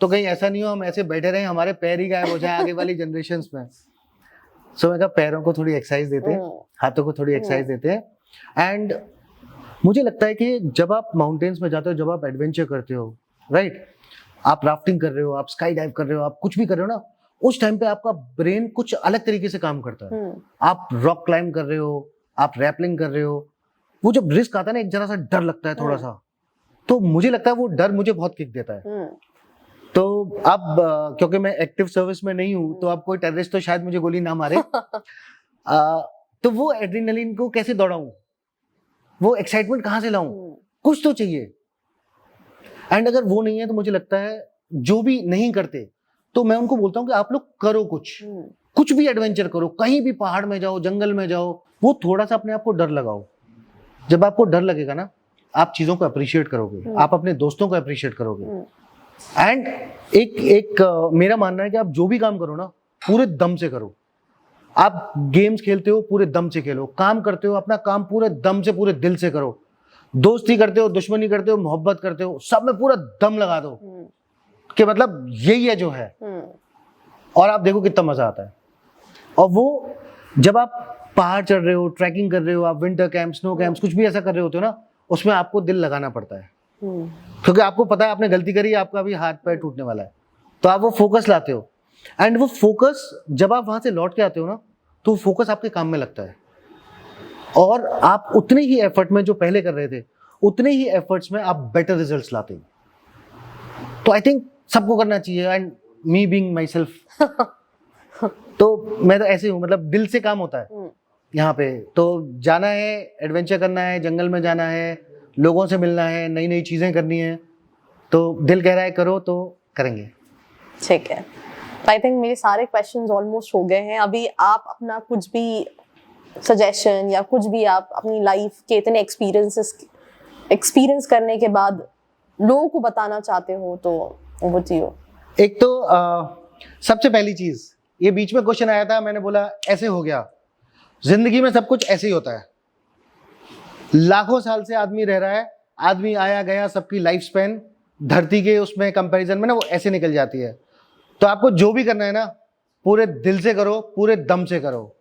तो कहीं ऐसा नहीं हो हम ऐसे बैठे रहे हमारे पैर ही गायब हो जाए आगे वाली जनरेशंस में। सो मैं कहा पैरों को थोड़ी एक्सरसाइज देते हैं, हाथों को थोड़ी एक्सरसाइज देते हैं। एंड मुझे लगता है कि जब आप माउंटेन्स में जाते हो, जब आप एडवेंचर करते हो, राइट, आप राफ्टिंग कर रहे हो, आप स्काई डाइव कर रहे हो, आप कुछ भी कर रहे हो ना, उस टाइम पे आपका ब्रेन कुछ अलग तरीके से काम करता है। आप रॉक क्लाइंब कर रहे हो, आप रैपलिंग कर रहे हो, वो जब रिस्क आता है ना, एक जरा सा डर लगता है थोड़ा सा, तो मुझे लगता है वो डर मुझे बहुत किक देता है। तो अब क्योंकि मैं एक्टिव सर्विस में नहीं हूँ, तो अब कोई टेररिस्ट तो शायद मुझे गोली ना मारे। तो वो एड्रेनलिन को कैसे दौड़ाऊं, वो एक्साइटमेंट कहाँ से लाऊं, कुछ तो चाहिए। एंड अगर वो नहीं है तो मुझे लगता है जो भी नहीं करते, तो मैं उनको बोलता हूँ कि आप लोग करो, कुछ भी एडवेंचर करो, कहीं भी पहाड़ में जाओ, जंगल में जाओ, वो थोड़ा सा अपने आप को डर लगाओ। जब आपको डर लगेगा ना, आप चीजों को अप्रिशिएट करोगे, आप अपने दोस्तों को अप्रिशिएट करोगे। एंड एक मेरा मानना है कि आप जो भी काम करो ना, पूरे दम से करो। आप गेम्स खेलते हो, पूरे दम से खेलो। काम करते हो, अपना काम पूरे दम से, पूरे दिल से करो। दोस्ती करते हो, दुश्मनी करते हो, मोहब्बत करते हो, सब में पूरा दम लगा दो कि मतलब यही है जो है, और आप देखो कितना मजा आता है। और वो जब आप पहाड़ चढ़ रहे हो, ट्रैकिंग कर रहे हो, आप विंटर कैंप, स्नो कैंप्स, कुछ भी ऐसा कर रहे होते हो ना, उसमें आपको दिल लगाना पड़ता है, क्योंकि आपको पता है आपने गलती करी, आपका भी हाथ पैर टूटने वाला है, तो आप वो फोकस लाते हो। एंड वो फोकस जब आप वहां से लौट के आते हो ना, तो फोकस आपके काम में लगता है, और आप उतने ही एफर्ट में जो पहले कर रहे थे, उतने ही एफर्ट्स में आप बेटर रिजल्ट्स लाते हो। तो आई थिंक सबको करना चाहिए, and me being my self, तो मैं तो ऐसे हूँ, मतलब दिल से काम होता है यहाँ पे। तो जाना है, एडवेंचर करना है, जंगल में जाना है, लोगों से मिलना है, नई नई चीजें करनी है, तो दिल कह रहा है करो तो करेंगे। ठीक है, आई थिंक मेरे सारे क्वेश्चंस ऑलमोस्ट हो गए हैं। अभी आप अपना कुछ भी सजेशन या कुछ भी आप अपनी लाइफ के इतने एक्सपीरियंस करने के बाद लोगों को बताना चाहते हो तो वो चीज़। एक तो सबसे पहली चीज, ये बीच में क्वेश्चन आया था, मैंने बोला ऐसे हो गया, जिंदगी में सब कुछ ऐसे ही होता है। लाखों साल से आदमी रह रहा है, आदमी आया गया, सबकी लाइफ स्पैन धरती के उसमें कंपैरिजन में ना वो ऐसे निकल जाती है। तो आपको जो भी करना है ना, पूरे दिल से करो, पूरे दम से करो।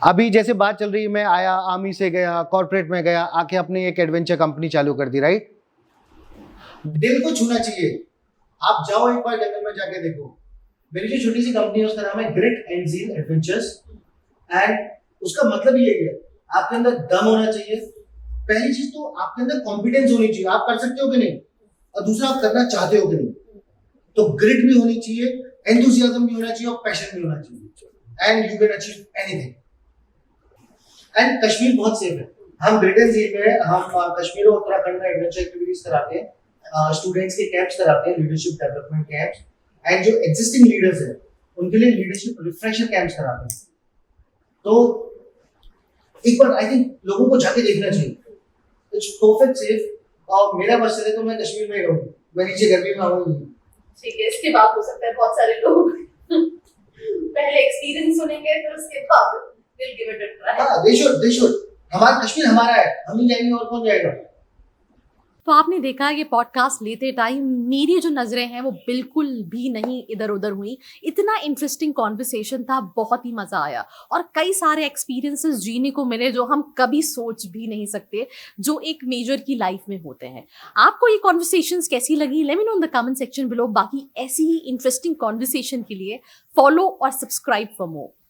अभी जैसे बात चल रही है, मैं आया, आर्मी से गया, कॉर्पोरेट में गया, आके अपनी एक एडवेंचर कंपनी चालू कर दी, राइट। दिल को छूना चाहिए। आप जाओ एक बार जंगल में जाके देखो। मेरी जो छोटी सी कंपनी है उसका नाम है Grit and Zeal Adventures, and उसका मतलब ये है आपके अंदर दम होना चाहिए। पहली चीज तो आपके अंदर कॉन्फिडेंस होनी चाहिए, आप कर सकते हो कि नहीं, और दूसरा आप करना चाहते हो कि नहीं। तो ग्रिट भी होनी चाहिए, एंथुसियाज्म भी होना चाहिए, और पैशन भी होना चाहिए, and you can achieve anything. And Kashmir बहुत सेफ है। हम ग्रिट एंड ज़ील में हम कश्मीर और उत्तराखंड में एडवेंचर एक्टिविटीज कराते हैं, स्टूडेंट्स के कैंप्स कराते हैं, लीडरशिप डेवलपमेंट कैंप्स, एंड जो एग्जिस्टिंग लीडर्स हैं उनके लिए लीडरशिप रिफ्रेशर कैंप्स कराते हैं। तो एक बार आई थिंक लोगों को जाके देखना चाहिए, इट्स परफेक्ट सेफ। और मेरा मकसद है तो मैं कश्मीर में ही रहूँ, मैं नीचे गर्मी में आऊँगी। ठीक है, इसके बाद हो सकता है बहुत सारे लोग पहले एक्सपीरियंस सुनेंगे, फिर उसके बाद will give it a try. हां, दे शुड। हमारा कश्मीर हमारा है, हम ही जाएंगे और कौन जाएगा। तो आपने देखा ये पॉडकास्ट लेते टाइम मेरी जो नज़रें हैं वो बिल्कुल भी नहीं इधर उधर हुई। इतना इंटरेस्टिंग कॉन्वर्सेशन था, बहुत ही मज़ा आया और कई सारे एक्सपीरियंसेस जीने को मिले जो हम कभी सोच भी नहीं सकते जो एक मेजर की लाइफ में होते हैं। आपको ये कॉन्वर्सेशंस कैसी लगी? Let me know in the comment section below. बाकी ऐसी ही इंटरेस्टिंग कॉन्वर्सेशन के लिए फॉलो और सब्सक्राइब फॉर मोर।